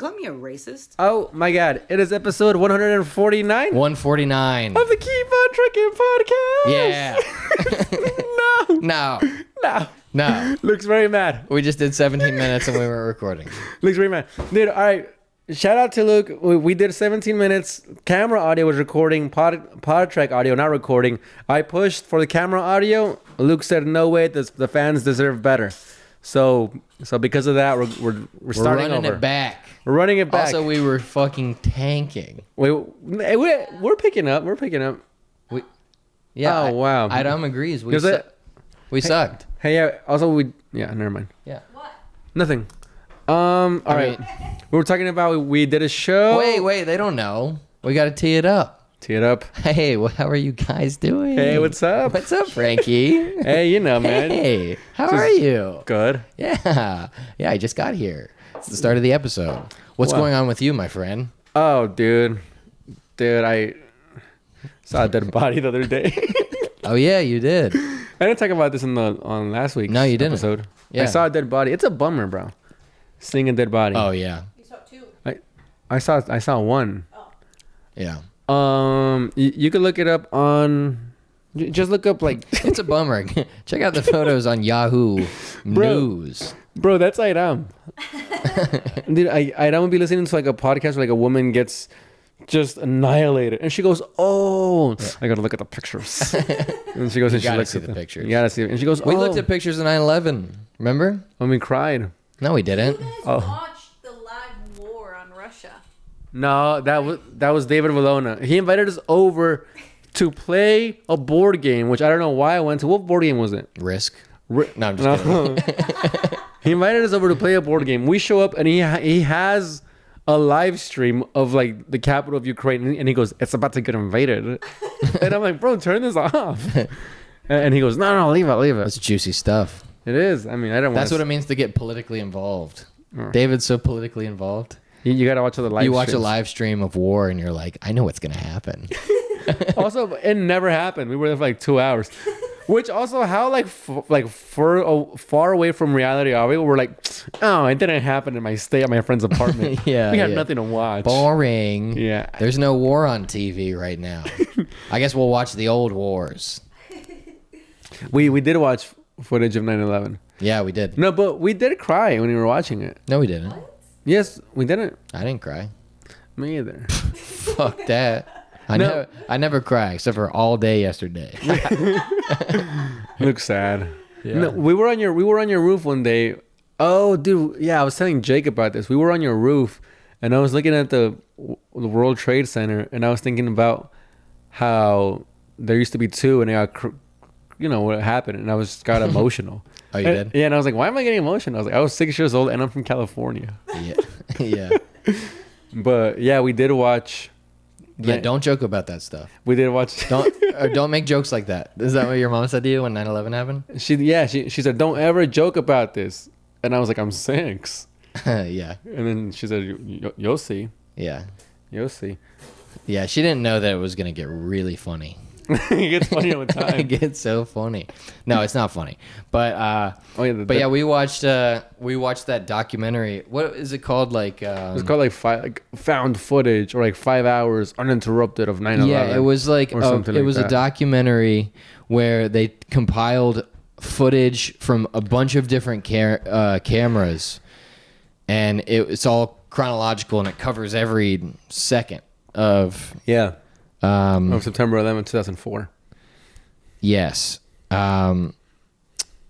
call me a racist? Oh my God! It is episode 149 149 of the Keep on Trucking podcast. Yeah. No. Looks very mad. We just did 17 minutes and we weren't recording. Looks very mad, dude. All right. Shout out to Luke. We did 17 minutes. Camera audio was recording. Pod track audio not recording. I pushed for the camera audio. Luke said, "No way. The fans deserve better." So because of that, we're starting running over. it back. We're running it back. Also, we were fucking tanking. We're picking up. We're picking up. Yeah. Oh, wow. Adam agrees. We Hey, sucked. Hey, yeah. Also, never mind. Yeah. What? Nothing. All right. We were talking about we did a show. Wait. They don't know. We got to tee it up. Tee it up. Hey, how are you guys doing? Hey, what's up? What's up, Frankie? Hey, you know, man. Hey, how are you? Good. Yeah, I just got here. It's the start of the episode. What's going on with you, my friend? Oh, dude, I saw a dead body the other day. Oh yeah, you did. I didn't talk about this on last week's No, you didn't. episode. Yeah. I saw a dead body. It's a bummer, bro. Seeing a dead body. Oh yeah, You saw two. I saw one. yeah. You could look it up on. Just look up like. It's a bummer. Check out the photos on Yahoo News. Bro, that's Airam. Dude, Airam would be listening to like a podcast where like a woman gets just annihilated, and she goes, "Oh, I gotta look at the pictures." And she goes, and she gotta looks see at the pictures. You gotta see it, and she goes, We "Oh." looked at pictures of 9/11. Remember? When we cried. No, we didn't. You guys Oh. watched the live war on Russia. No, that was David Valona. He invited us over to play a board game, which I don't know why I went to. What board game was it? Risk. No, I'm just kidding. He invited us over to play a board game. We show up and he has a live stream of like the capital of Ukraine, and he goes, "It's about to get invaded," and I'm like, "Bro, turn this off." And he goes, "No, leave it." That's juicy stuff. It is. I mean, I don't. That's what it means to get politically involved. David's so politically involved. You gotta watch the live. You watch a streams. live stream of war and you're like, I know what's gonna happen. Also, it never happened. We were there for like 2 hours. Which also, how far away from reality are we? We're like, oh, it didn't happen in my stay at my friend's apartment. Yeah, we had yeah. nothing to watch. Boring. Yeah. There's no war on TV right now. I guess we'll watch the old wars. We did watch footage of 9/11. Yeah, we did. No, but we did cry when we were watching it. No, we didn't. Yes, we didn't. I didn't cry. Me either. Fuck that. No. I never cry except for all day yesterday. Looks sad. Yeah. No, we were on your roof one day. Oh, dude, yeah, I was telling Jake about this. We were on your roof, and I was looking at the World Trade Center, and I was thinking about how there used to be two, and they got, what happened, and I got emotional. Oh, you did? Yeah, and I was like, why am I getting emotional? I was like, I was 6 years old, and I'm from California. Yeah. Yeah. But yeah, we did watch. Yeah, don't joke about that stuff. We did watch. Don't make jokes like that. Is that what your mom said to you when 9/11 happened? She said, don't ever joke about this. And I was like, I'm 6. Yeah. And then she said, you'll see. Yeah. You'll see. Yeah, she didn't know that it was going to get really funny. It gets funny all the time. It gets so funny. No, it's not funny. But yeah, we watched that documentary. What is it called? Like it's called like found footage, or like 5 hours uninterrupted of 9/11. Yeah, it was like something a documentary where they compiled footage from a bunch of different cameras, and it's all chronological and it covers every second of of September 11, 2004. Yes. And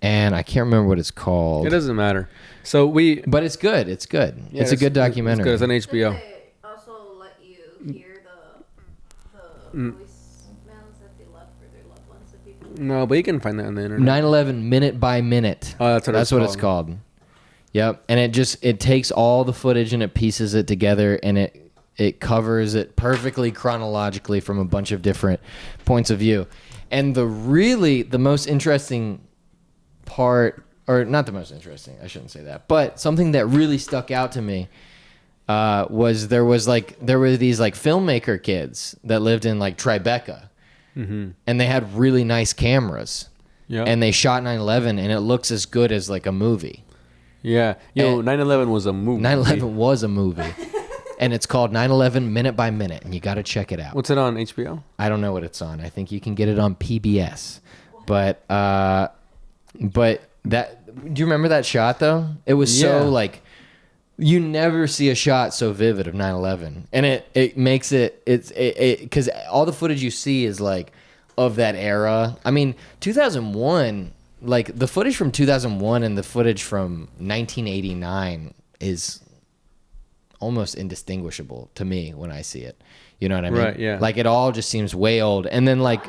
I can't remember what it's called. It doesn't matter. So But it's good. It's good. Yeah, it's a good documentary. It's good. It's on HBO. They also let you hear the voicemails that they left for their loved ones. If people No, but you can find that on the internet. 9/11 minute by minute. Oh, that's what it's called. Yep. And it takes all the footage and it pieces it together, and it covers it perfectly chronologically from a bunch of different points of view. And the most interesting part, or not the most interesting, I shouldn't say that, but something that really stuck out to me was there were these like filmmaker kids that lived in like Tribeca, and they had really nice cameras, Yeah. and they shot 9/11, and it looks as good as like a movie. Yeah. Yo, And- 9/11 was a movie. 9/11 was a movie, and it's called 9/11 Minute by Minute, and you got to check it out. What's it on HBO? I don't know what it's on. I think you can get it on PBS, but that. Do you remember that shot though? It was Yeah. so like. You never see a shot so vivid of 9/11, and it makes it because all the footage you see is like of that era. I mean, 2001, like the footage from 2001 and the footage from 1989 is almost indistinguishable to me when I see it. You know what I mean? Right, yeah. Like it all just seems way old, and then like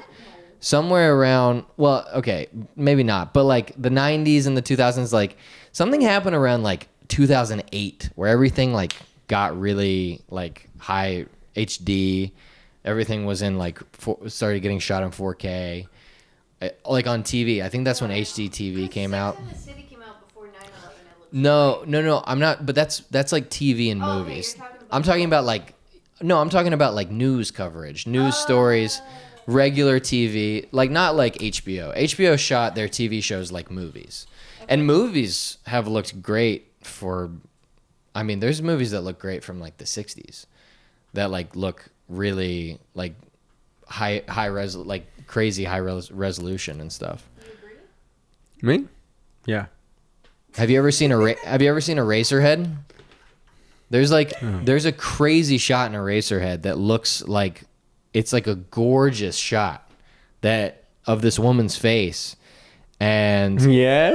somewhere around, well, okay, maybe not, but like the 90s and the 2000s, like something happened around like 2008 where everything like got really like high HD. Everything was in like started getting shot in 4K, like on TV. I think that's when HD TV came out. The City came out before 9/11. It looked No, I'm not. But that's like TV and Oh, okay, movies. you're talking about I'm talking about like, no, I'm talking about like news coverage, news stories, regular TV, like not like HBO. HBO shot their TV shows like movies, and movies have looked great for. I mean, there's movies that look great from like the 60s, that like look really like like crazy high resolution and stuff. Do you agree? Me? Yeah. Have you ever seen Eraserhead? There's like there's a crazy shot in Eraserhead that looks like it's like a gorgeous shot that of this woman's face, and Yeah.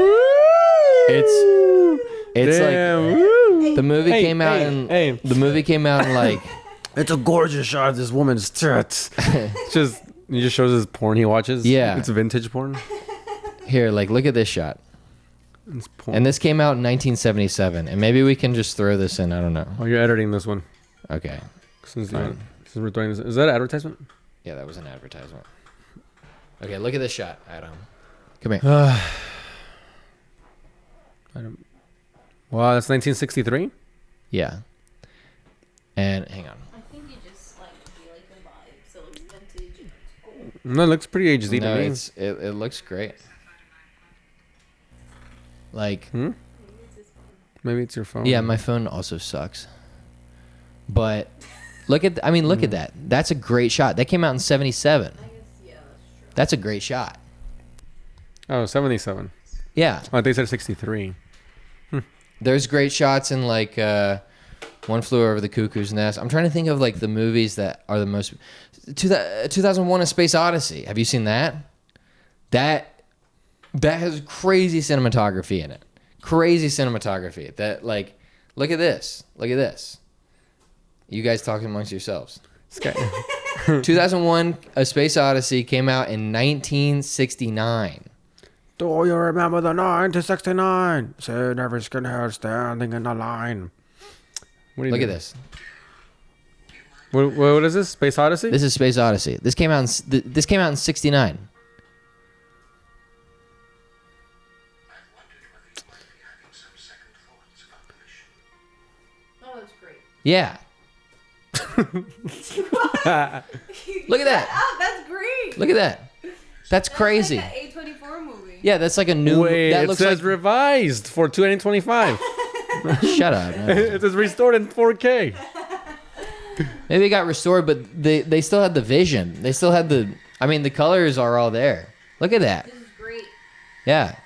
it's Damn, like woo. the movie Hey, came out hey, in hey. the movie came out in like It's a gorgeous shot of this woman's tits. It's just he just shows his porn he watches. Yeah. It's vintage porn. here, like look at this shot. It's porn. And this came out in 1977, and maybe we can just throw this in. I don't know. Oh, you're editing this one. Okay, Since Fine. we're doing this, is that an advertisement? yeah, that was an advertisement. Okay, look at this shot, Adam. Come here. Wow, that's 1963. Yeah. And hang on. I think you just like the vibe, so it's vintage and it's cool. No, it looks pretty HD No, to me. it looks great. Like, Hmm? Maybe it's his phone. Maybe it's your phone. yeah, my phone also sucks. But look at that. That's a great shot. That came out in 77. I guess, yeah, that's true. That's a great shot. Oh, 77. Yeah. Oh, they said 63. There's great shots in like One Flew Over the Cuckoo's Nest. I'm trying to think of like the movies that are the most 2001 A Space Odyssey. Have you seen that? That has crazy cinematography in it. Crazy cinematography. That like look at this. Look at this. You guys talking amongst yourselves. 2001 A Space Odyssey came out in 1969. Do you remember the 1969? Say never skinhead standing in the line. What do you Look do? at this. What is this? Space Odyssey? This is Space Odyssey. This came out in 69. Oh, that's great. Yeah. Look at that. Oh, that's great. Look at that. That's crazy. Like an A24 movie. Yeah, that's like a new. Wait, that it looks says like. revised for 2025. Shut up. man. It says restored in 4K. Maybe it got restored, but they still had the vision. They still had the. I mean, the colors are all there. Look at that. This is great. Yeah.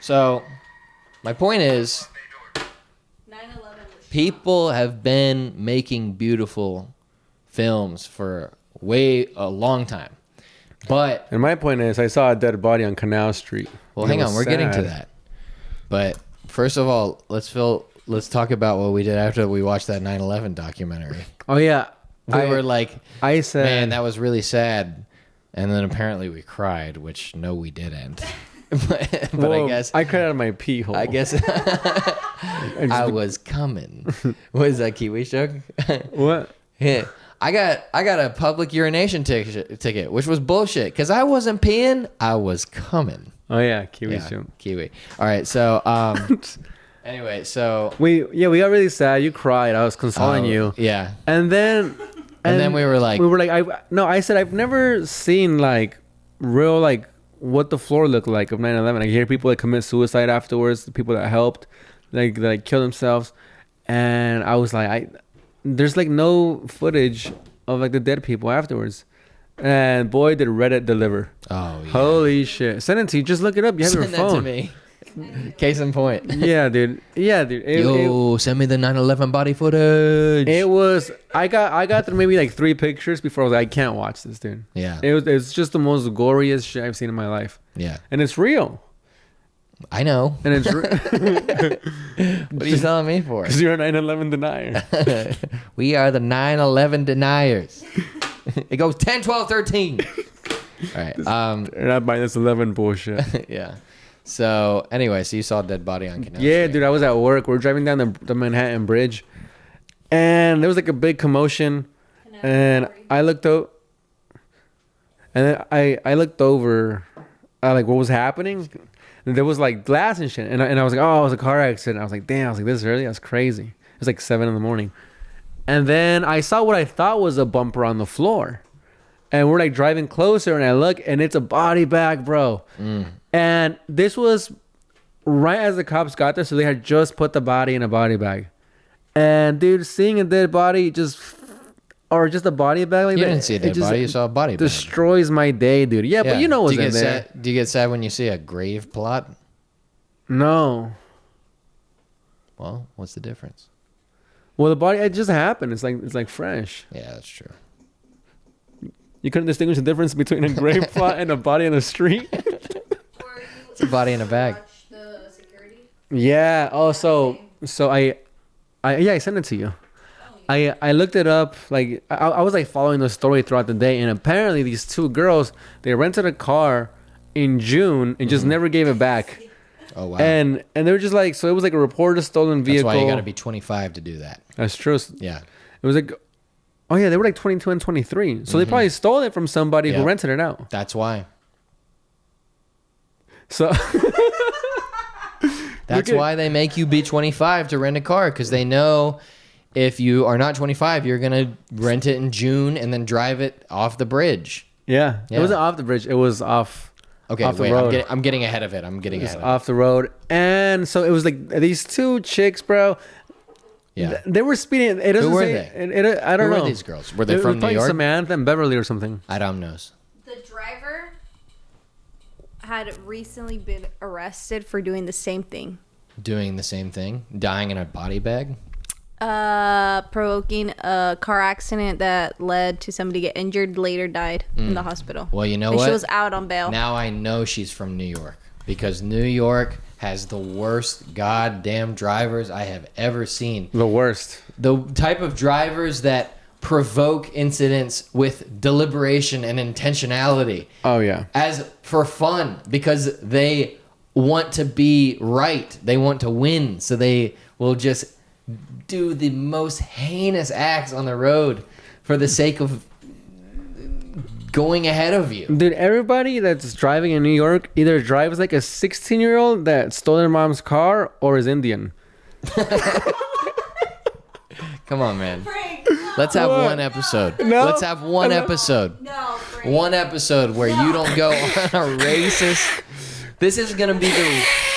So, my point is, 9/11 was people have been making beautiful films for a long time, but And my point is, I saw a dead body on Canal Street. well, And it hang on, was we're getting to sad. that. But first of all, let's talk about what we did after we watched that 9/11 documentary. Oh yeah, We were like, I said, man, that was really sad. And then apparently we cried, which no, we didn't. but well, I guess I cried out of my pee hole. I guess I was coming. What is that Kiwi joke? What? Yeah. I got a public urination ticket, which was bullshit because I wasn't peeing, I was coming. Oh yeah, Kiwi Yeah, too. Kiwi. All right, so anyway, so We got really sad. You cried. I was consoling you, yeah, and then and then we were like, I said I've never seen like real like what the floor looked like of 9/11. I hear people that commit suicide afterwards, the people that helped, like kill themselves, and I was like, there's like no footage of like the dead people afterwards. And boy, did Reddit deliver. Oh, yeah. Holy shit. Send it to you. Just look it up. You have Send your phone. that to me. Case in point. Yeah, dude. Yeah, dude. Send me the 9/11 body footage. It was. I got through maybe like 3 pictures before I was like, I can't watch this, dude. Yeah. It's just the most goriest shit I've seen in my life. Yeah. And it's real. I know. And it's What are you telling me for? because you're a 9/11 denier. We are the 9/11 deniers. It goes 10, 12, 13. All right. You're not buying this 11 bullshit. Yeah. So anyway, so you saw a dead body on Canal Yeah, Street. dude. I was at work. We're driving down the Manhattan Bridge, and there was like a big commotion. And I looked out, and then I looked over, like what was happening. And there was like glass and shit, and I was like, oh, it was a car accident. I was like, damn. I was like, this is early. That's crazy. It was like 7 a.m. And then I saw what I thought was a bumper on the floor, and we're like driving closer, and I look, and it's a body bag, bro. And this was right as the cops got there, so they had just put the body in a body bag. And dude, seeing a dead body or just a body bag like You that, didn't see a dead body. You saw a body bag. destroys my day, dude. Yeah, but you know what's in there. Do you get sad when you see a grave plot? No. Well, what's the difference? Well, the body, it just happened. It's like fresh. Yeah, that's true. You couldn't distinguish the difference between a grave plot and a body in the street. It's a body in a bag. Watch the security. Yeah. Oh, so I sent it to you. I looked it up. Like I was like following the story throughout the day, and apparently these 2 girls, they rented a car in June and just never gave it back. Oh wow. And they were just like, so it was like a reported stolen vehicle. That's why you got to be 25 to do that. That's true. Yeah. It was like, oh yeah, they were like 22 and 23. So they probably stole it from somebody who Yep. rented it out. That's why. So That's why they make you be 25 to rent a car, because they know if you are not 25, you're going to rent it in June and then drive it off the bridge. yeah, Yeah. it wasn't off the bridge. It was off. Okay, off the wait, road. I'm getting ahead of it. It's off the road, and so it was like these 2 chicks, bro. Yeah. They were speeding. It doesn't Who were say. they? I don't Who know. were these girls? Were they It was from New probably York? Samantha and Beverly or something. I don't know. The driver had recently been arrested for doing the same thing. Doing the same thing? Dying in a body bag? Provoking a car accident that led to somebody get injured, later died in the hospital. Well, you know and what? she was out on bail. Now I know she's from New York, because New York has the worst goddamn drivers I have ever seen. The worst. The type of drivers that provoke incidents with deliberation and intentionality Oh yeah. as for fun, because they want to be right. They want to win. So they will just do the most heinous acts on the road for the sake of going ahead of you. Dude, everybody that's driving in New York either drives like a 16-year-old that stole their mom's car or is Indian. Come on, man. Frank, no. Let's have What? one episode. No. Let's have one episode. No, Frank. One episode where you don't go on a racist. This is gonna be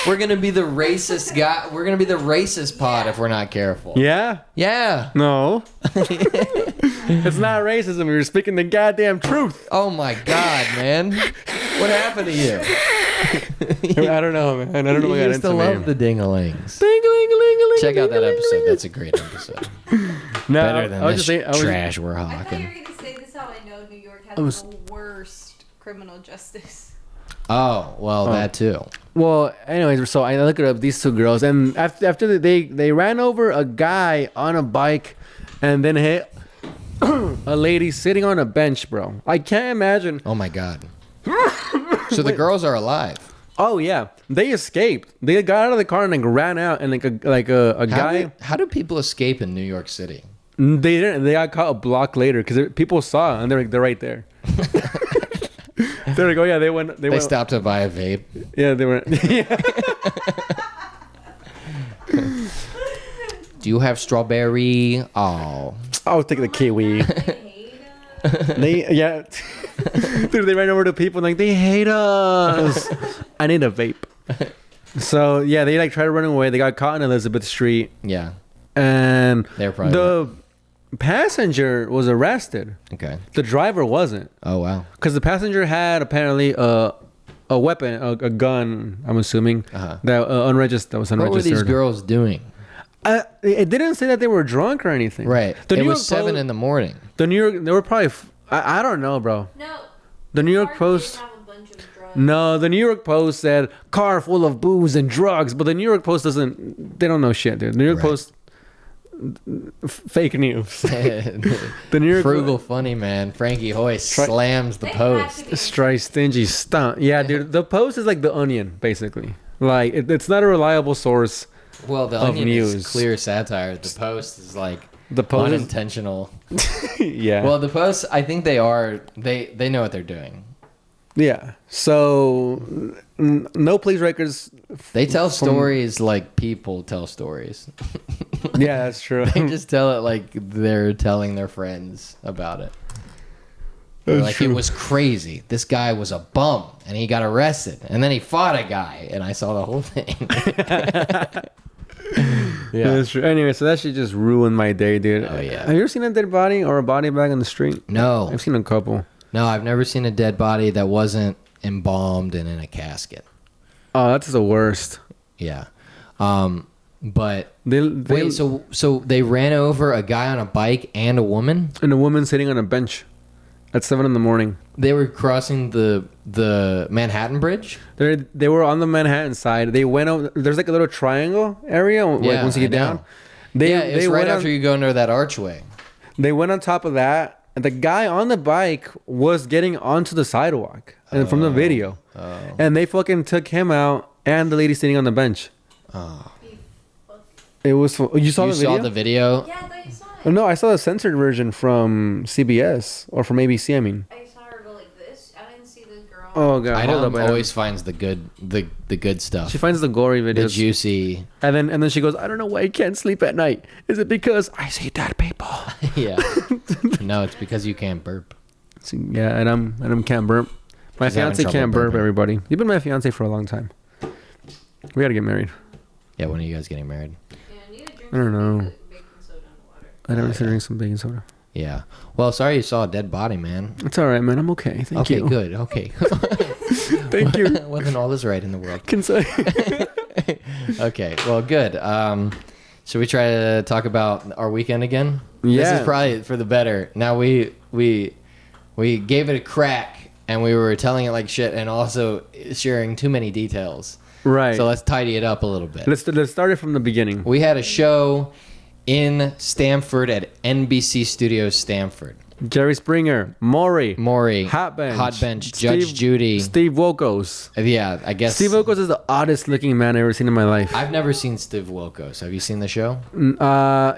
we're gonna be the racist guy. We're gonna be the racist pod if we're not careful. Yeah? Yeah. No. It's not racism. You're speaking the goddamn truth. Oh my God, man. What happened to you? I don't know, man. I don't know what You got used to into love me. the ding-a-lings. Ding-a-ling-a-ling-a-ling, Check out that ding-a-ling-a-ling. episode. That's a great episode. No, Better than I was this just saying, trash we're I thought you hawking. were going to say this how I know New York has was- the worst criminal justice. Oh, well, that too. Well, anyways, so I look it up. These 2 girls, and after they ran over a guy on a bike, and then hit a lady sitting on a bench, bro. I can't imagine. Oh my God. So the girls are alive. Oh yeah, they escaped. They got out of the car and like ran out, and like a guy. How do people escape in New York City? They didn't. They got caught a block later because people saw, and they're right there. They're like, oh yeah, they went. They stopped to buy a vape. Yeah, they went. Do you have strawberry? Oh. I'll take the kiwi. I hate Yeah. Dude, they ran over to people like they hate us. I need a vape. So yeah, they like tried to run away. They got caught in Elizabeth Street, Yeah. and They're probably the passenger was arrested. okay. The driver wasn't, Oh wow. because the passenger had apparently a weapon, a gun. I'm assuming that unregistered. That was unregistered. What were these girls doing? It didn't say that they were drunk or anything. Right. The It New was York 7 Post- in the morning. The New York. They were probably. I don't know, bro. No. The New York Car did Post. have a bunch of drugs. No, the New York Post said car full of booze and drugs, but the New York Post doesn't. They don't know shit, dude. The New York Right. Post. Fake news. The New York Frugal funny man. Frankie Hoy slams the They had post. to be. Strike stingy stunt. Yeah, dude. The Post is like the Onion, basically. Like it's not a reliable source. Well, the of Onion news. is clear satire. The Post is like The Post. Is, unintentional. yeah. Well, the Post, I think they are. They know what they're doing. yeah. So no police records. They tell stories like people tell stories. Yeah, that's true. They just tell it like they're telling their friends about it. They're like, it was crazy. This guy was a bum, and he got arrested, and then he fought a guy, and I saw the whole thing. Yeah, that's true. Anyway, so that shit just ruined my day, dude. Oh, yeah. Have you ever seen a dead body or a body bag on the street? No, I've seen a couple. no, I've never seen a dead body that wasn't embalmed and in a casket. Oh, that's the worst. Yeah, but They wait, so they ran over a guy on a bike and a woman. and a woman sitting on a bench at 7 a.m. They were crossing the Manhattan Bridge. They were on the Manhattan side. They went over. There's like a little triangle area. Like Yeah, once you get I know. down, they Yeah, it's they right went after on, you go under that archway. They went on top of that, and the guy on the bike was getting onto the sidewalk, and from the video, and they fucking took him out and the lady sitting on the bench. Oh. It was. You saw You the video? saw the video? Yeah, I thought you saw Oh, it. no, I saw the censored version from CBS or from ABC. I mean. I saw her go like this. I didn't see the girl. Oh god. I hold know up, man. always finds the good stuff. She finds the gory The videos, juicy. and then she goes, "I don't know why I can't sleep at night. Is it because I see dead people?" Yeah. No, it's because you can't burp. So, yeah, and I'm can't burp. My She's having fiance trouble can't burp. burping. Everybody, you've been my fiance for a long time. We gotta get married. Yeah, when are you guys getting married? Yeah, I need to drink I don't some know. baking soda and water. I never Oh, to drink some baking soda. Yeah. Well, sorry you saw a dead body, man. It's all right, man. I'm okay. Thank Okay, you. good. Okay. Thank you. Wasn't all this right in the world? Can say. Okay. Well, good. Should we try to talk about our weekend again? This Yeah. is probably for the better. Now we gave it a crack and we were telling it like shit and also sharing too many details. Right. So let's tidy it up a little bit. Let's start it from the beginning. We had a show in Stamford at NBC Studios Stamford. Jerry Springer, Maury, Hot Bench, Judge Steve- Judy. Steve Wilkos. Yeah, I guess. Steve Wilkos is the oddest looking man I've ever seen in my life. I've never seen Steve Wilkos. Have you seen the show?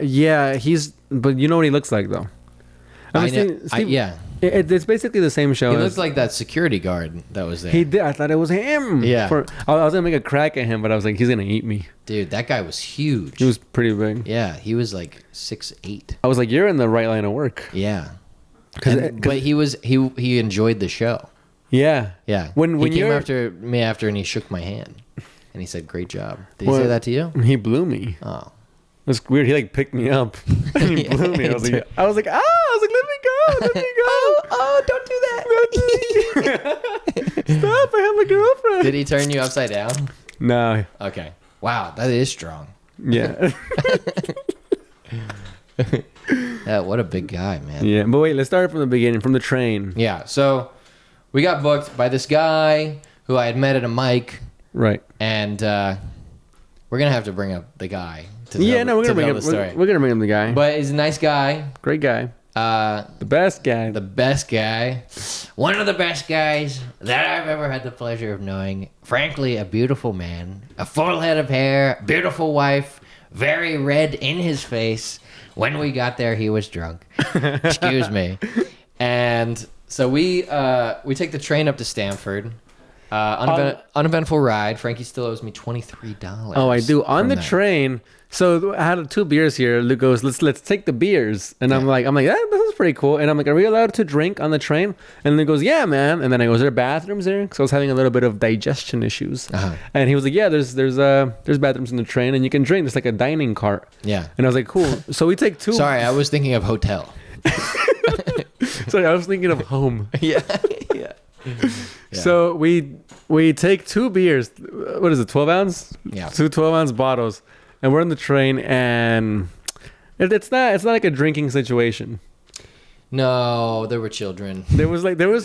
Yeah, but you know what he looks like though. I I've know- seen Steve, yeah. It's basically the same show. He as- looks like that security guard that was there. He did. I thought it was him. Yeah. I was gonna make a crack at him, but I was like, he's gonna eat me. Dude, that guy was huge. He was pretty big. Yeah, he was like 6'8". I was like, you're in the right line of work. Yeah. 'Cause But he enjoyed the show. Yeah. Yeah. When he came you're after me and he shook my hand. And he said, "Great job." Did he Well, say that to you? He blew me. Oh. It's weird. He like picked me up and he Yeah, blew me. I was he like, let me go. Let me go. Oh, don't do that. Stop. I have a girlfriend. Did he turn you upside down? No. Okay. Wow, that is strong. Yeah. Yeah, what a big guy, man. Yeah. But wait, let's start from the beginning, from the train. Yeah, so we got booked by this guy who I had met at a mic, Right. and we're gonna have to bring up the guy. To Yeah, tell, no, we're to gonna bring tell him. the story. We're gonna bring him the guy. But he's a nice guy. Great guy. The The best guy. best guy. One of the best guys that I've ever had the pleasure of knowing. Frankly, a beautiful man. A full head of hair. Beautiful wife. Very red in his face. When we got there, he was drunk. Excuse me. And so we take the train up to Stamford. Uneventful ride. Frankie still owes me $23. Oh, I do. On from the that. train, so I had 2 beers here. Luke goes, let's take the beers. And I'm like, this is pretty cool. And I'm like, are we allowed to drink on the train? And Luke goes, yeah, man. And then I go, is there bathrooms there? Because I was having a little bit of digestion issues. Uh-huh. And he was like, yeah, there's bathrooms in the train and you can drink. There's like a dining cart. Yeah. And I was like, cool. So we take 2. Sorry, I was thinking of hotel. Sorry, I was thinking of home. Yeah. Yeah. So we take 2 beers. What is it? 12 ounce? Yeah. 2 12-ounce bottles, and we're on the train, and it's not like a drinking situation. No, there were children. There was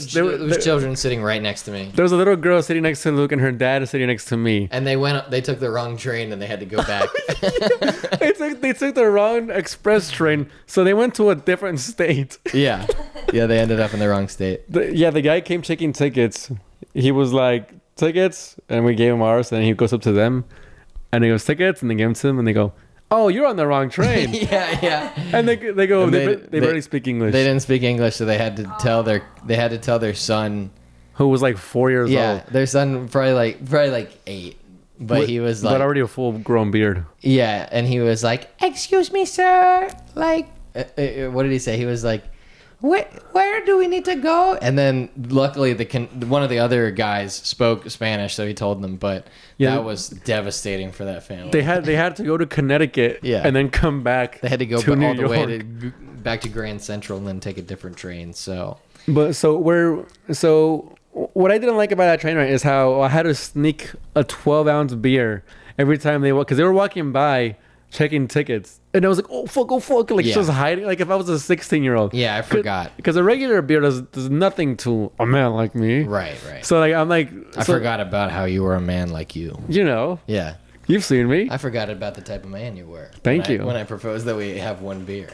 Children sitting right next to me. There was a little girl sitting next to Luke, and her dad is sitting next to me. And they took the wrong train and they had to go back. They took the wrong express train, so they went to a different state. Yeah. Yeah, they ended up in the wrong state. The guy came checking tickets. He was like, tickets, and we gave him ours, and he goes up to them, and he goes, tickets, and they give them to him, and they go, oh, you're on the wrong train. Yeah. And they go, And they barely speak English. They didn't speak English, so they had to tell their son. Who was like 4 years old. Yeah, their son probably like 8, but he was like, but already a full grown beard. yeah, and he was like, excuse me, sir, like, what did he say? He was like, where do we need to go? And then luckily one of the other guys spoke Spanish, so he told them, but Yeah. that was devastating for that family. They had to go to Connecticut, Yeah. and then come back. They had to go to New all the way York. back to Grand Central and then take a different train. So But so what I didn't like about that train ride is how I had to sneak a 12-ounce beer every time because they were walking by checking tickets, and I was like, oh fuck, like Yeah. just hiding, like if I was a 16-year-old. yeah, I forgot. Because a regular beer does nothing to a man like me. Right. So like I'm like, I forgot about how you were a man like you. You know, Yeah. you've seen me. I forgot about the type of man you were. Thank you. When I proposed that we have one beer.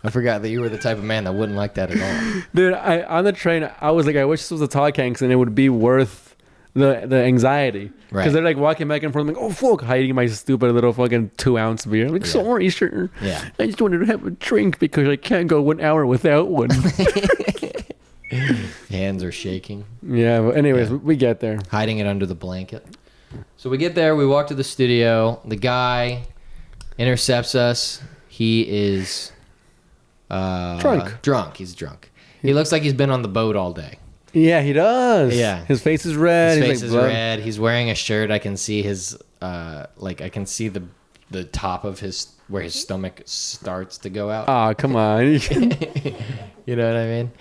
I forgot that you were the type of man that wouldn't like that at all. Dude, on the train, I was like, I wish this was a tall Kanks and it would be worth the anxiety. Right. Because they're like walking back and forth, like, oh fuck, hiding my stupid little fucking 2-ounce beer. I'm like, sorry, sir. Yeah. I just wanted to have a drink because I can't go 1 hour without one. Hands are shaking. Yeah, but anyways, we get there. Hiding it under the blanket. So we get there. We walk to the studio. The guy intercepts us. He is Drunk. He's drunk. He looks like he's been on the boat all day. Yeah, he does. Yeah. His face is red. His He's face like is blood. red. He's wearing a shirt. I can see his I can see the top of his where his stomach starts to go out. Oh, come on. You know what I mean?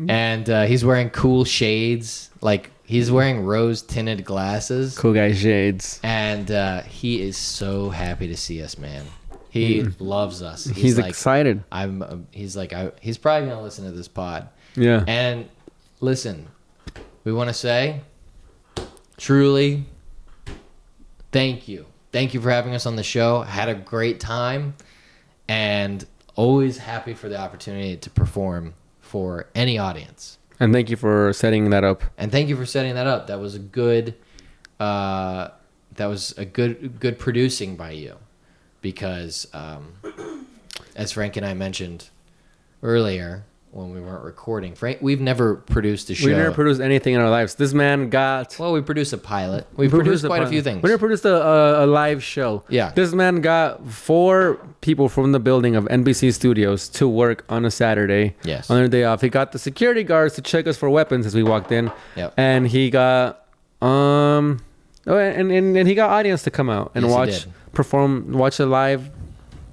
And he's wearing cool shades. Like he's wearing rose tinted glasses. Cool guy shades. And he is so happy to see us, man. He loves us. He's like, excited. He's probably gonna listen to this pod. Yeah. And listen, we want to say, truly, thank you. Thank you for having us on the show. Had a great time, and always happy for the opportunity to perform for any audience. And thank you for setting that up. And thank you for setting that up. That was a good, good producing by you, because as Frank and I mentioned earlier when we weren't recording, Frank, we've never produced a show. We never produced anything in our lives. This man got. Well, we produced a pilot. We produced quite a few things. We never produced a live show. Yeah. This man got 4 people from the building of NBC Studios to work on a Saturday. Yes. On their day off. He got the security guards to check us for weapons as we walked in. Yep. And he got and he got audience to come out and Yes, he watch a live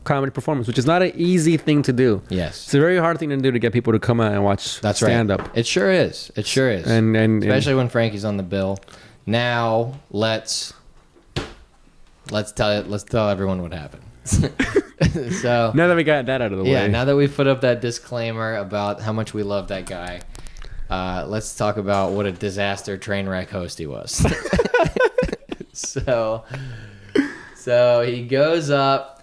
comedy performance, which is not an easy thing to do. Yes. It's a very hard thing to do to get people to come out and watch That's stand right. up. It sure is. It sure is. And especially when Frankie's on the bill. Now let's tell everyone what happened. So now that we got that out of the yeah, way. now that we've put up that disclaimer about how much we love that guy, let's talk about what a disaster train wreck host he was. So he goes up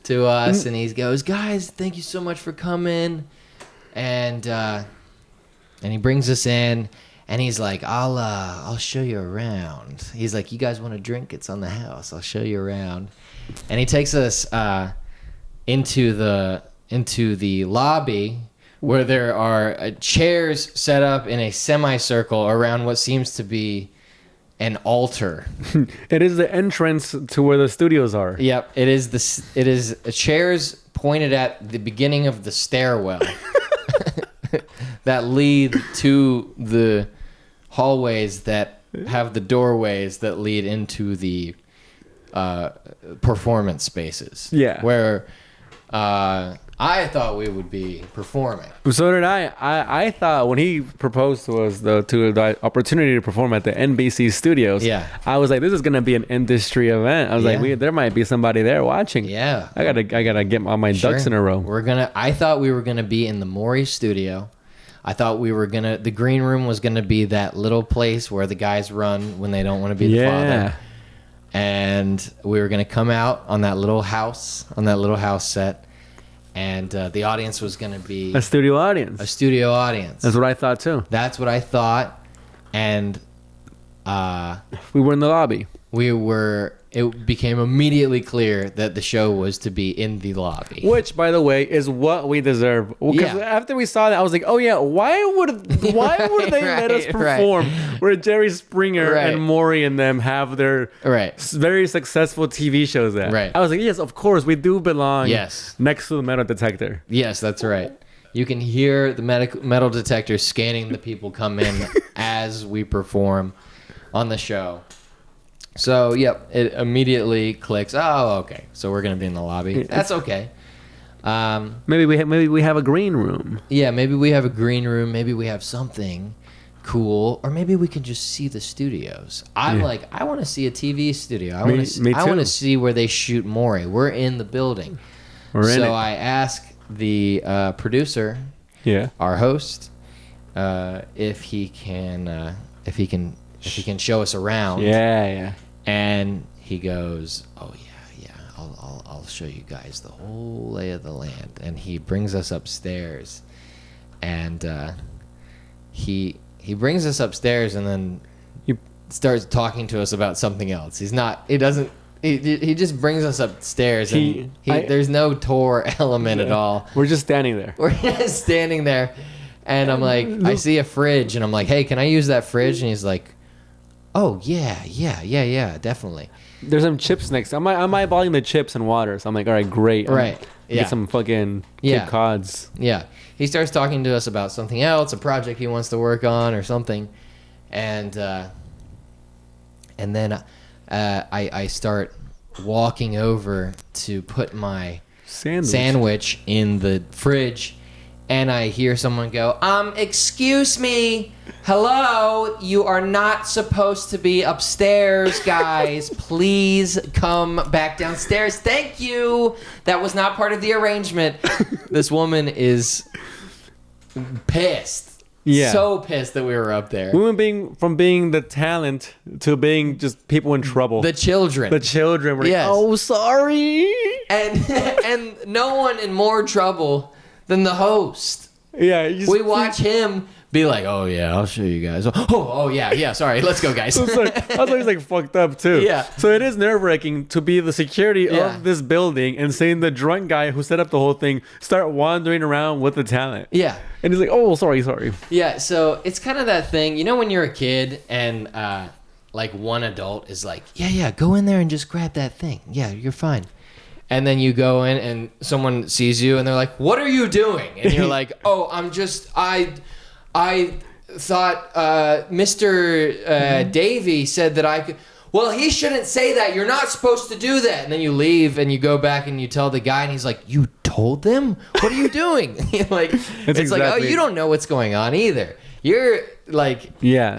to us and he goes, guys, thank you so much for coming, and he brings us in and he's like, I'll show you around. He's like, you guys want a drink? It's on the house. I'll show you around. And he takes us into the lobby where there are chairs set up in a semicircle around what seems to be an altar. It is the entrance to where the studios are. Yep, it is chairs pointed at the beginning of the stairwell that lead to the hallways that have the doorways that lead into the performance spaces. Yeah. Where I thought we would be performing. So did I. I thought when he proposed to us the opportunity to perform at the NBC studios, Yeah. I was like, this is gonna be an industry event. I was Yeah. like, there might be somebody there watching. Yeah. I gotta get all my ducks in a row. I thought we were gonna be in the Maury studio. I thought the green room was gonna be that little place where the guys run when they don't want to be the father. And we were gonna come out on that little house set. And the audience was going to be A studio audience. a studio audience. That's what I thought too. That's what I thought. And We were in the lobby. it became immediately clear that the show was to be in the lobby. Which, by the way, is what we deserve. Because Yeah. after we saw that, I was like, "Oh yeah, why would they let us Right, perform where Jerry Springer Right. and Maury and them have their Right. very successful TV shows at?" Right. I was like, "Yes, of course, we do belong. Yes. next to the metal detector." Yes, that's right. You can hear the metal detector scanning the people come in as we perform on the show. So, yep, it immediately clicks. Oh, okay. So we're going to be in the lobby. That's okay. Maybe we have a green room. Yeah, maybe we have a green room. Maybe we have something cool, or maybe we can just see the studios. I'm like, I want to see a TV studio. I Me want to too. see where they shoot Maury. We're in the building. We're in So it. I ask the producer, Yeah. our host, if he can show us around. Yeah. And he goes, "Oh yeah, I'll show you guys the whole lay of the land." And he brings us upstairs, and he brings us upstairs, and then he starts talking to us about something else. He just brings us upstairs, and there's no tour element at all. We're just standing there. We're just standing there, and I'm like, I see a fridge, and I'm like, "Hey, can I use that fridge?" And he's like, "Oh yeah, definitely." There's some chips next. I'm eyeballing the chips and water. So I'm like, all right, great. Right. Yeah. Get some fucking Yeah. Cape Cods. Yeah. He starts talking to us about something else, a project he wants to work on or something, and then I start walking over to put my sandwich in the fridge, and I hear someone go, excuse me, hello, you are not supposed to be upstairs, guys. Please come back downstairs. Thank you. That was not part of the arrangement. This woman is pissed. Yeah. So pissed that we were up there. We went from being the talent to being just people in trouble. The children. The children were Yes. like, oh, sorry. And no one in more trouble than the host. Yeah. We watch him be like, "Oh yeah, I'll show you guys." Oh yeah. Sorry, let's go, guys. I was like, he's fucked up too. Yeah. So it is nerve wracking to be the security Yeah. of this building and seeing the drunk guy who set up the whole thing start wandering around with the talent. Yeah, And he's like, oh, sorry. yeah. So it's kind of that thing, when you're a kid and like one adult is like, "Yeah, go in there and just grab that thing. Yeah, you're fine." And then you go in and someone sees you and they're like, "What are you doing?" And you're like, "Oh, I thought Mr. Davey said that I could." "Well, he shouldn't say that. You're not supposed to do that." And then you leave and you go back and you tell the guy, and he's like, "You told them? What are you doing?" It's like, "Oh, you don't know what's going on either. You're like," Yeah.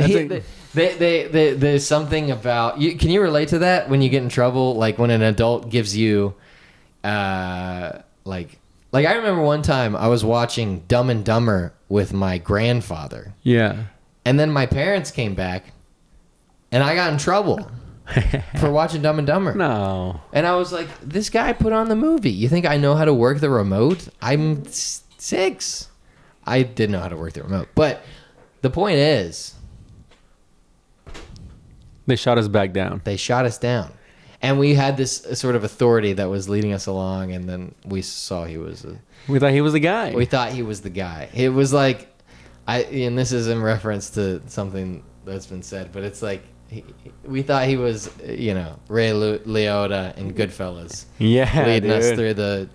there's something about you. Can you relate to that when you get in trouble? Like when an adult gives you, like I remember one time I was watching Dumb and Dumber with my grandfather, Yeah. and then my parents came back, and I got in trouble for watching Dumb and Dumber. No. And I was like, "This guy put on the movie. You think I know how to work the remote? I'm 6. I didn't know how to work the remote, but the point is, They shot us back down. they shot us down. And we had this sort of authority that was leading us along, and then we saw he was. We thought he was the guy. We thought he was the guy. It was like, and this is in reference to something that's been said, but it's like we thought he was, Ray Liotta in Goodfellas. Yeah, leading us dude. through the,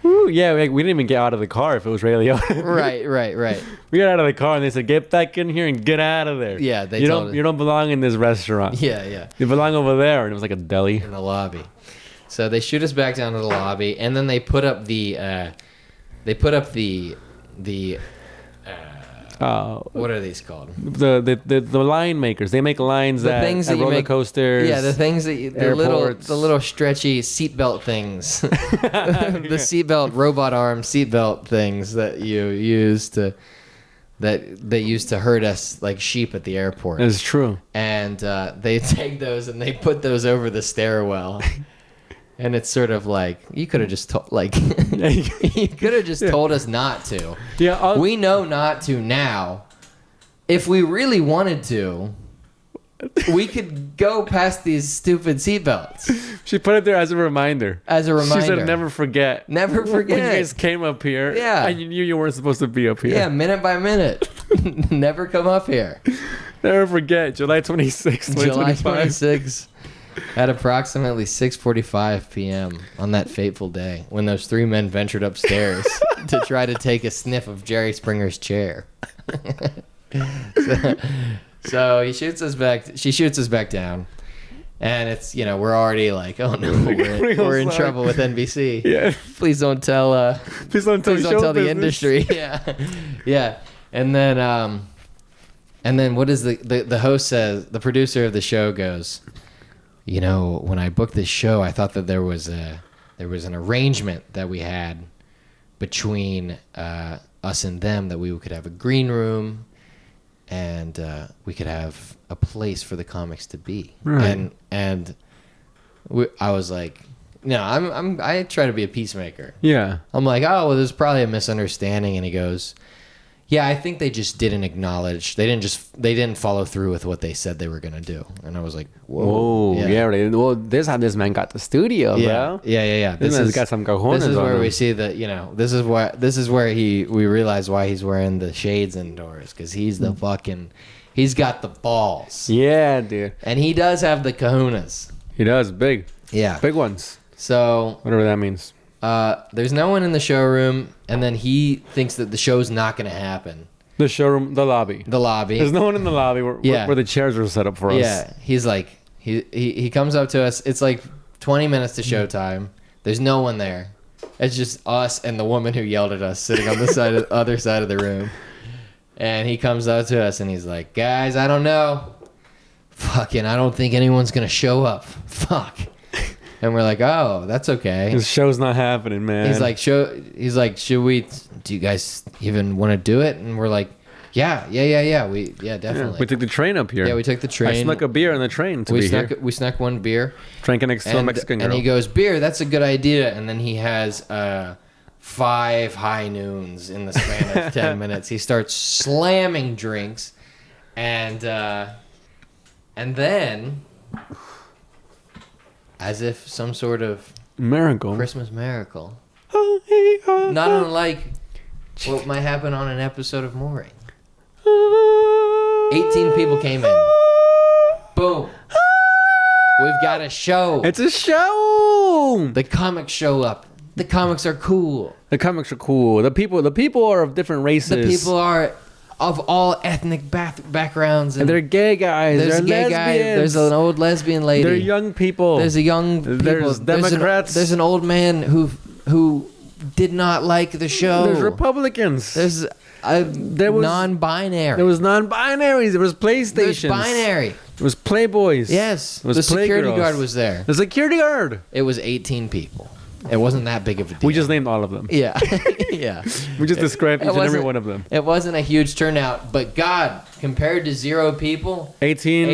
Woo, yeah, we didn't even get out of the car if it was Ray Liotta. Right. We got out of the car and they said, "Get back in here and get out of there." Yeah, they you told don't us. you don't belong in this restaurant. Yeah. You belong over there, and it was like a deli. In the lobby. So they shoot us back down to the lobby, and then they put up the what are these called? The line makers. They make lines The things that at you roller make- coasters. Yeah, the things that the airports. little stretchy seatbelt things, the seatbelt robot arm seatbelt things that you use to that they used to herd us like sheep at the airport. It's true. And they take those and they put those over the stairwell. And it's sort of like you could have just told you could have just told us not to. Yeah, We know not to now. If we really wanted to, we could go past these stupid seatbelts she put it there as a reminder. as a reminder. She said, "Never forget." Never When forget. you guys came up here, Yeah. and you knew you weren't supposed to be up here. Yeah, minute by minute. Never come up here. Never forget, July 26th, July 2025. 26th at approximately 6:45 p.m. on that fateful day when those three men ventured upstairs to try to take a sniff of Jerry Springer's chair. So he shoots us back. She shoots us back down, and it's we're already like, oh no, we're in trouble with NBC. Yeah. Please don't tell. Please don't tell, Please show don't tell the business. industry. Yeah. And then what is the host says? The producer of the show goes, when I booked this show, I thought that there was an arrangement that we had between us and them that we could have a green room and we could have a place for the comics to be. Right. And I was like, no, I try to be a peacemaker. Yeah. I'm like, oh, well, there's probably a misunderstanding. And he goes, yeah, I think they just didn't acknowledge. They didn't follow through with what they said they were going to do. And I was like, whoa. Whoa. Yeah. Right. Well, this is how this man got the studio, bro. Yeah. This man's got some cojones. This is on where him. we see that, this is where we realize why he's wearing the shades indoors. Because he's he's got the balls. Yeah, dude. And he does have the kahunas. He does. Big. Yeah. Big ones. So Whatever that means. there's no one in the showroom, and then he thinks that the show's not going to happen. The showroom, the lobby. The lobby. There's no one in the lobby where Yeah. the chairs are set up for us. Yeah, he's like, he comes up to us. It's like 20 minutes to showtime. There's no one there. It's just us and the woman who yelled at us sitting on the other side of the room. And he comes up to us and he's like, guys, I don't know. Fucking, I don't think anyone's going to show up. Fuck. And we're like, oh, that's okay. This show's not happening, man. He's like, should we, do you guys even want to do it? And we're like, yeah, definitely. we took the train up here. Yeah, we took the train. I snuck a beer on the train to we be snuck here. we snuck one beer. Drank next to a Mexican girl. And he goes, beer, that's a good idea. And then he has 5 high noons in the span of 10 minutes. He starts slamming drinks. And then, as if some sort of Miracle. Christmas miracle, not unlike what might happen on an episode of Maury. 18 people came in. Boom. We've got a show. It's a show. The comics show up. The comics are cool. The comics are cool. The people are of different races. The people are of all ethnic backgrounds. And they're gay guys. There's They're a gay guy. lesbians. There's an old lesbian lady. They're young people. There's a young people. There's Democrats. There's an old man who did not like the show. There's Republicans. There's There was non-binary. There was non-binaries. There was PlayStations. There's binary. There was Playboys. Yes. There was The security Playgirls. guard was there. The security guard. It was 18 people. It wasn't that big of a deal. We just named all of them. Yeah. Yeah. We just described It each and every wasn't- one of them. It wasn't a huge turnout, but God, compared to 0 people, 18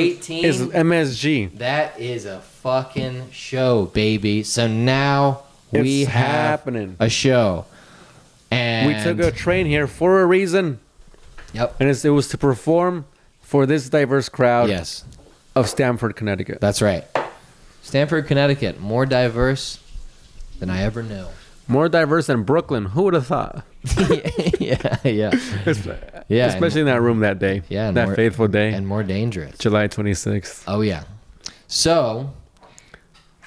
is MSG. that is a fucking show, baby. So now we It's have happening. a show. And We took a train here for a reason, Yep. and it was to perform for this diverse crowd Yes. of Stamford, Connecticut. That's right. Stamford, Connecticut, more diverse than I ever knew. More diverse than Brooklyn. Who would have thought? yeah. Especially in that room that day. Yeah, that fateful day. And more dangerous. July 26th. Oh, yeah. So,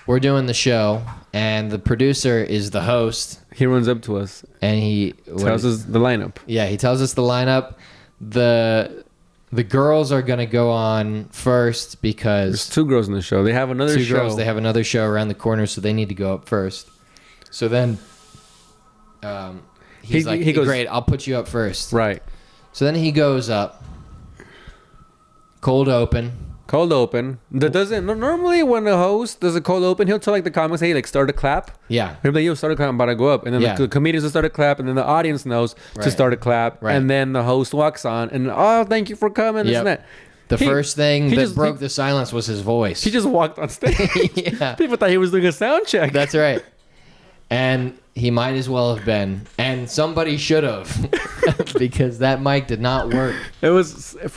we're doing the show, and the producer is the host. He runs up to us. And he tells us the lineup. Yeah, he tells us the lineup. The girls are going to go on first because... There's 2 girls in the show. They have another show. 2 girls. They have another show around the corner, so they need to go up first. So then... he goes, great, I'll put you up first. Right. So then he goes up. Cold open. That doesn't normally when a host does a cold open, he'll tell like the comics, hey, like start a clap. Yeah. He'll be like, yo, start a clap, I'm about to go up. And then the comedians will start a clap, and then the audience knows to start a clap. Right. And then the host walks on and thank you for coming. Yep. That. The first thing that broke the silence was his voice. He just walked on stage. Yeah. People thought he was doing a sound check. That's right. And he might as well have been. And somebody should have. Because that mic did not work. It was it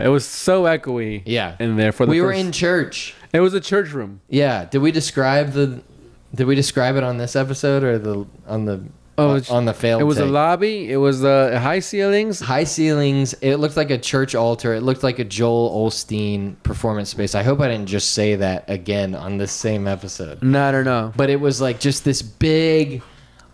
was so echoey. Yeah. In there we were in church. It was a church room. Yeah. Did we describe it on this episode or on the failed? It was a lobby. It was high ceilings. High ceilings. It looked like a church altar. It looked like a Joel Osteen performance space. I hope I didn't just say that again on this same episode. No. But it was like just this big,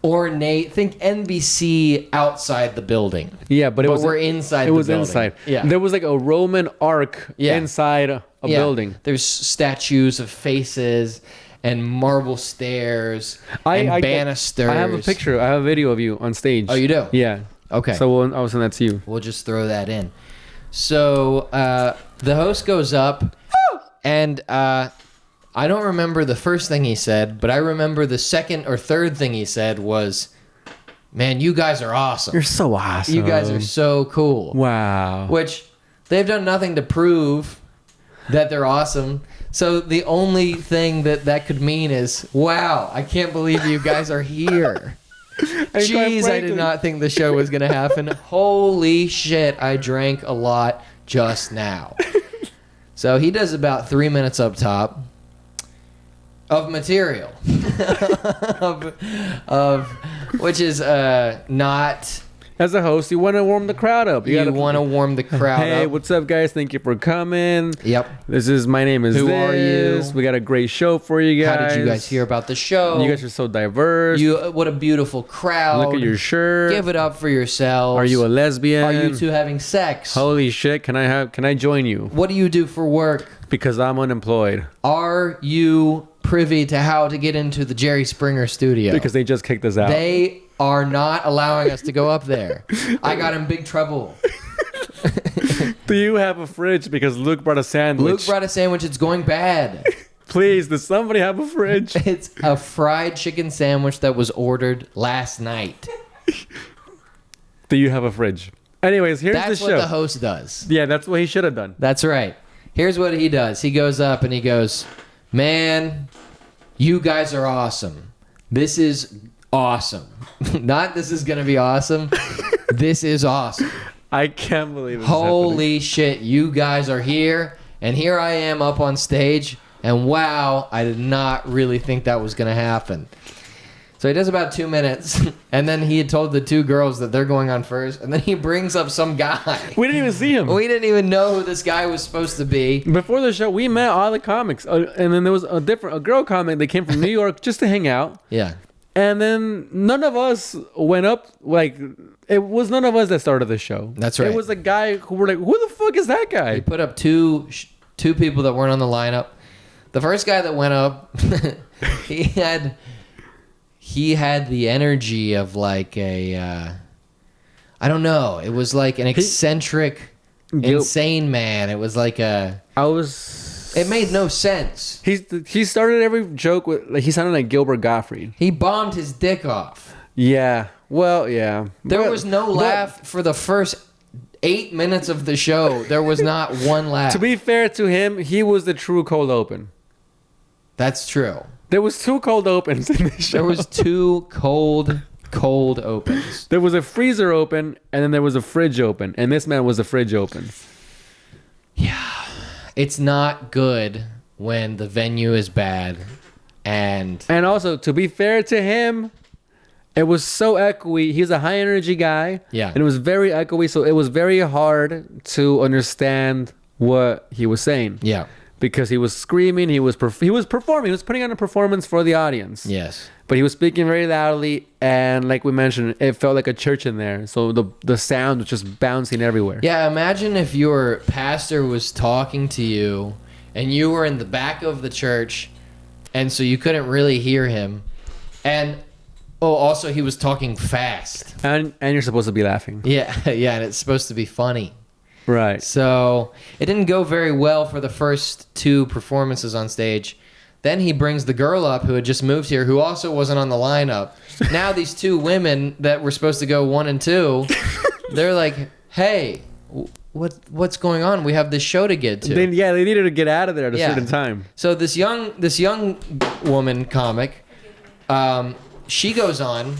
ornate. Think NBC outside the building. Yeah, but we're inside. It was building. inside. Yeah, there was like a Roman arc inside a building. There's statues of faces. And marble stairs and banisters. I have a picture. I have a video of you on stage. Oh, you do? Yeah. Okay. So I'll send that to you. We'll just throw that in. So the host goes up, and I don't remember the first thing he said, but I remember the second or third thing he said was, "Man, you guys are awesome. You're so awesome. You guys are so cool." Wow. Which they've done nothing to prove that they're awesome. So the only thing that could mean is, wow, I can't believe you guys are here. Jeez, I did not think the show was going to happen. Holy shit, I drank a lot just now. So he does about 3 minutes up top of material. of which is not... As a host, you want to warm the crowd up. You want to warm the crowd up. Hey, what's up, guys? Thank you for coming. Yep. My name is Who are you? We got a great show for you guys. How did you guys hear about the show? You guys are so diverse. What a beautiful crowd. Look at your shirt. Give it up for yourselves. Are you a lesbian? Are you two having sex? Holy shit, can I join you? What do you do for work? Because I'm unemployed. Are you privy to how to get into the Jerry Springer studio? Because they just kicked us out. They are not allowing us to go up there. I got in big trouble. Do you have a fridge? Because Luke brought a sandwich. Luke brought a sandwich. It's going bad. Please, does somebody have a fridge? It's a fried chicken sandwich that was ordered last night. Do you have a fridge? Anyways, here's the show. That's what the host does. Yeah, that's what he should have done. That's right. Here's what he does. He goes up and he goes, "Man, you guys are awesome. This is awesome." Not this is going to be awesome. This is awesome. I can't believe it. Holy shit, you guys are here. And here I am up on stage. And wow, I did not really think that was going to happen. So he does about 2 minutes. And then he had told the 2 girls that they're going on first. And then he brings up some guy. We didn't even see him. We didn't even know who this guy was supposed to be. Before the show, we met all the comics. And then there was a girl comic that came from New York just to hang out. Yeah. And then none of us went up. Like, it was none of us that started the show. That's right. It was a guy who were like, who the fuck is that guy? He put up two people that weren't on the lineup. The first guy that went up, he had the energy of like a, I don't know. It was like an eccentric, insane man. It was like it made no sense. He started every joke with, like, he sounded like Gilbert Gottfried. He bombed his dick off. Yeah. Well, yeah. There was no laugh for the first 8 minutes of the show. There was not one laugh. To be fair to him, he was the true cold open. That's true. There was 2 cold opens in the show. There was 2 cold opens. There was a freezer open, and then there was a fridge open, and this man was a fridge open. Yeah. It's not good when the venue is bad. And also, to be fair to him, it was so echoey. He's a high energy guy. Yeah. And it was very echoey, so it was very hard to understand what he was saying. yeah. Because he was screaming, he was performing, he was putting on a performance for the audience. Yes. But he was speaking very loudly, and like we mentioned, it felt like a church in there. So the sound was just bouncing everywhere. Yeah, imagine if your pastor was talking to you and you were in the back of the church and so you couldn't really hear him. And also he was talking fast. And you're supposed to be laughing. Yeah, yeah, and it's supposed to be funny. Right. So it didn't go very well for the first 2 performances on stage. Then he brings the girl up who had just moved here, who also wasn't on the lineup. Now these 2 women that were supposed to go 1 and 2, they're like, "Hey, what's going on? We have this show to get to." They needed to get out of there at a certain time. So this young woman comic, she goes on.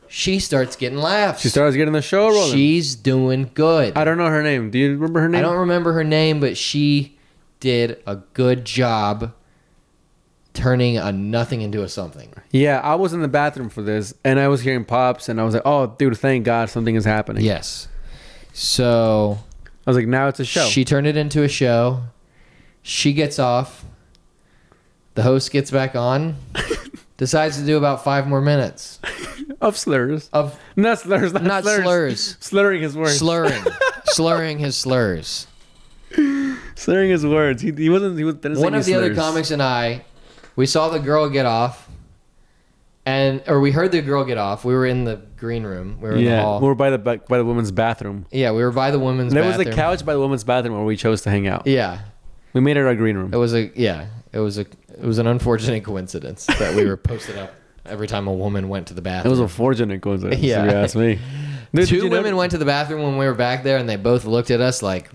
She starts getting laughs. She starts getting the show rolling. She's doing good. I don't know her name. Do you remember her name? I don't remember her name, but she did a good job turning a nothing into a something. Yeah, I was in the bathroom for this, and I was hearing pops, and I was like, "Oh, dude, thank God something is happening." Yes. So I was like, "Now it's a show." she turned it into a show. She gets off. The host gets back on. Decides to do about 5 more minutes. Of slurs. Of Not slurs. Not slurs. Slurring his words. Slurring his slurs. Slurring his words. He wasn't. He didn't One say of the other slurs. comics and I, we saw the girl get off, or we heard the girl get off. We were in the green room. We were in the hall. we were by the women's bathroom. Yeah, we were by the women's There bathroom. was a couch by the women's bathroom where we chose to hang out. Yeah, We made it our green room. it was an unfortunate coincidence that we were posted up every time a woman went to the It bathroom. was a fortunate coincidence, Yeah. if you ask me. Dude, 2 women went to the bathroom when we were back there, and they both looked at us like,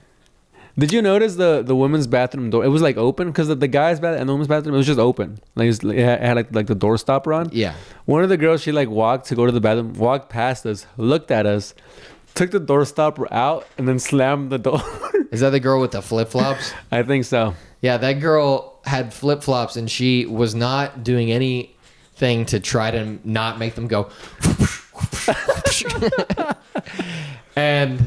Did you notice the women's bathroom door? It was like open because the guy's bathroom and the women's bathroom, it was just open. Like it had like the door stopper on. yeah. One of the girls, she like walked to go to the bathroom, walked past us, looked at us, took the door stopper out, and then slammed the door. Is that the girl with the flip-flops? I think so. Yeah, that girl had flip-flops, and she was not doing anything to try to not make them go. And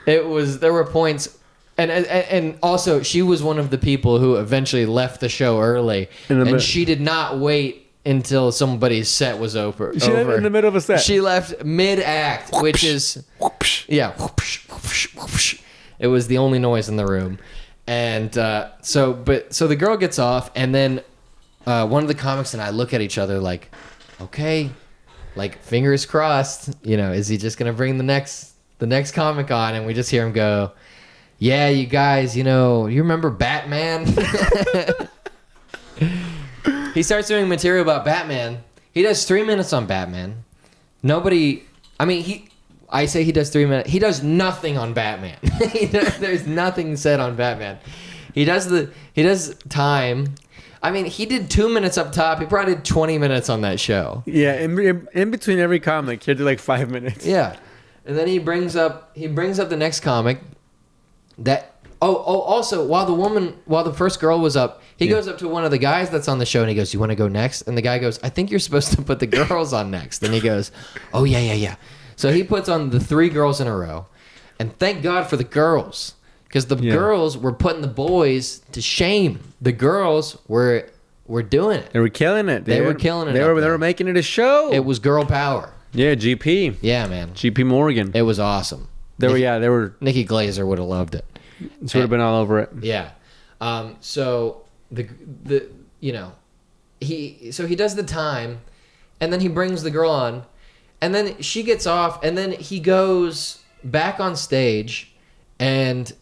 there were points, and also she was one of the people who eventually left the show early, and she did not wait until somebody's set was over. She left in the middle of a set. She left mid-act, which is, yeah. It was the only noise in the room. And so the girl gets off, and then one of the comics and I look at each other like, okay, like fingers crossed, is he just gonna bring the next comic on? And we just hear him go, "Yeah, you guys, you remember Batman?" He starts doing material about Batman. He does 3 minutes on Batman. I say he does 3 minutes. He does nothing on Batman. There's nothing said on Batman. He does time. He did 2 minutes up top. He probably did 20 minutes on that show. Yeah, in between every comic, he did like 5 minutes. Yeah, and then he brings up the next comic. Also, while the first girl was up, he goes up to one of the guys that's on the show and he goes, "You want to go next?" And the guy goes, "I think you're supposed to put the girls on next." And he goes, "Oh yeah." So he puts on the 3 girls in a row, and thank God for the girls, because the girls were putting the boys to shame. The girls were doing it. They were killing it. They were killing it. They were making it a show. It was girl power. Yeah, GP. Yeah, man. GP Morgan. It was awesome. They were. Nikki Glazer would have loved it. She would have been all over it. Yeah. So he does the time, and then he brings the girl on, and then she gets off, and then he goes back on stage and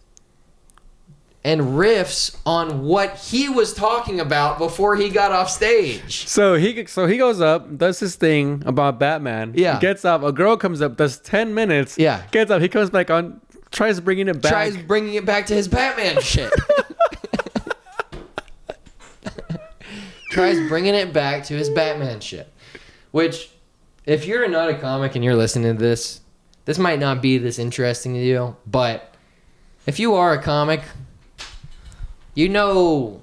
riffs on what he was talking about before he got off stage. So he goes up, does his thing about Batman. Yeah. Gets up. A girl comes up, does 10 minutes. Yeah. Gets up. He comes back on, tries bringing it back. Tries bringing it back to his Batman shit. Tries bringing it back to his Batman shit. Which, if you're not a comic and you're listening to this might not be this interesting to you, but if you are a comic, you know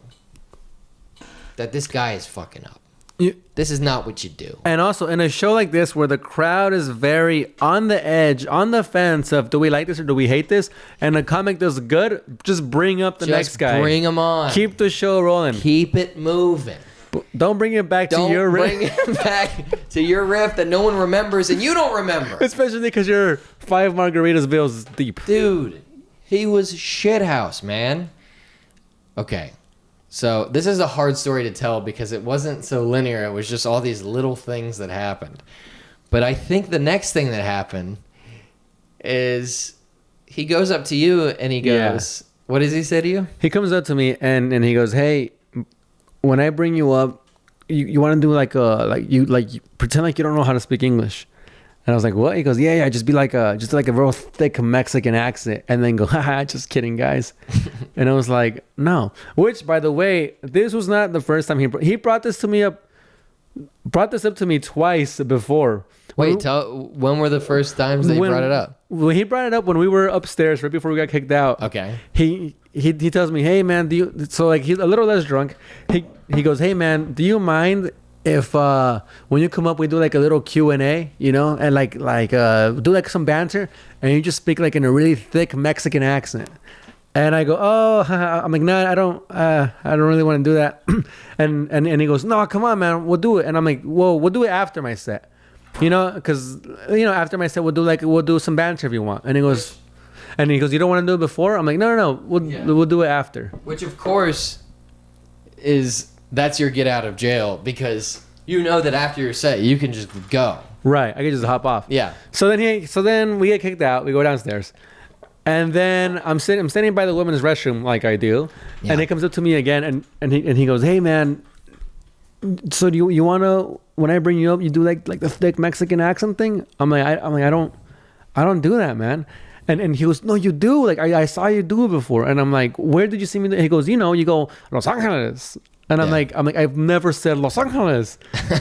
that this guy is fucking up. You- This is not what you do. And also in a show like this where the crowd is very on the edge, on the fence of do we like this or do we hate this, and the comic does good, just bring up the next guy. Bring him on. Keep the show rolling. Keep it moving. Don't bring it back to Don't your bring riff. it back to your riff that no one remembers and you don't remember. Especially because you're 5 margaritas bills deep. Dude, he was shithouse, man. Okay. So this is a hard story to tell because it wasn't so linear. It was just all these little things that happened. But I think the next thing that happened is he goes up to you and he goes, what does he say to you? He comes up to me and he goes, "Hey, when I bring you up, you want to do like you pretend like you don't know how to speak English." And I was like, "What?" He goes, "Yeah, just be like a real thick Mexican accent, and then go, haha, just kidding, guys." And I was like, "No." Which, by the way, this was not the first time he brought this up to me twice before. Wait, when were the first times they brought it up? When he brought it up when we were upstairs right before we got kicked out. Okay. He tells me, "Hey man, so like he's a little less drunk. He goes, "Hey man, do you mind if when you come up we do like a little Q&A, you know, and like do like some banter and you just speak like in a really thick Mexican accent?" And I go, "Oh," I'm like, "No, I don't really want to do that." and he goes, "No, come on, man, we'll do it." And I'm like, "Well, we'll do it after my set, you know, because after my set we'll do some banter if you want." And he goes, "You don't want to do it before?" I'm like, "No, we'll do it after." Which of course that's your get out of jail because you know that after your set you can just go. Right, I could just hop off. Yeah. So then we get kicked out. We go downstairs, and then I'm standing by the women's restroom like I do, Yeah. and he comes up to me again, and he goes, "Hey man, so do you wanna when I bring you up, you do like the thick Mexican accent thing?" I'm like, I don't do that, man. And he goes, "No, you do. Like I saw you do it before." And I'm like, "Where did you see me do it?" He goes, you go Los Angeles. And I'm like, I've never said Los Angeles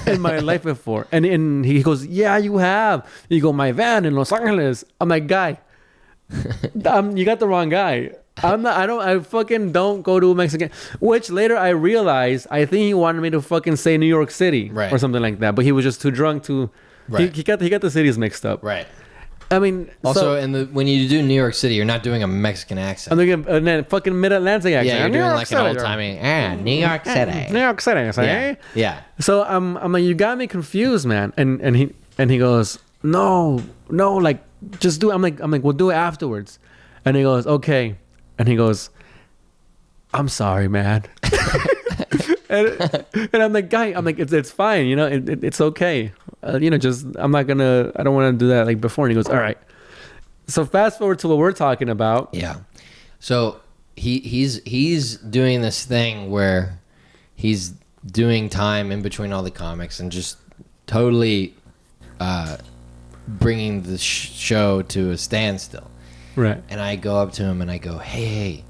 in my life before. And he goes, "Yeah, you have." You go, "My van in Los Angeles." I'm like, "Guy, you got the wrong guy. I fucking don't go to a Mexican." Which later I realized, I think he wanted me to fucking say New York City or something like that. But he was just too drunk to. Right. He got the cities mixed up. Right. I mean, also, when you do New York City, you're not doing a Mexican accent. I'm doing a fucking mid-Atlantic accent. Yeah, you're doing like an old-timey, New York City. New York City, Yeah. So I'm like, "You got me confused, man." And he goes, no, like just do it. I'm like, "We'll do it afterwards." And he goes, "Okay." And he goes, "I'm sorry, man." and I'm like, "Guy, it's fine, you know, it's okay, just I don't want to do that like before." And he goes, "All right." So fast forward to what we're talking about. Yeah. So he's doing this thing where he's doing time in between all the comics and just totally bringing the show to a standstill. Right. And I go up to him and I go, hey,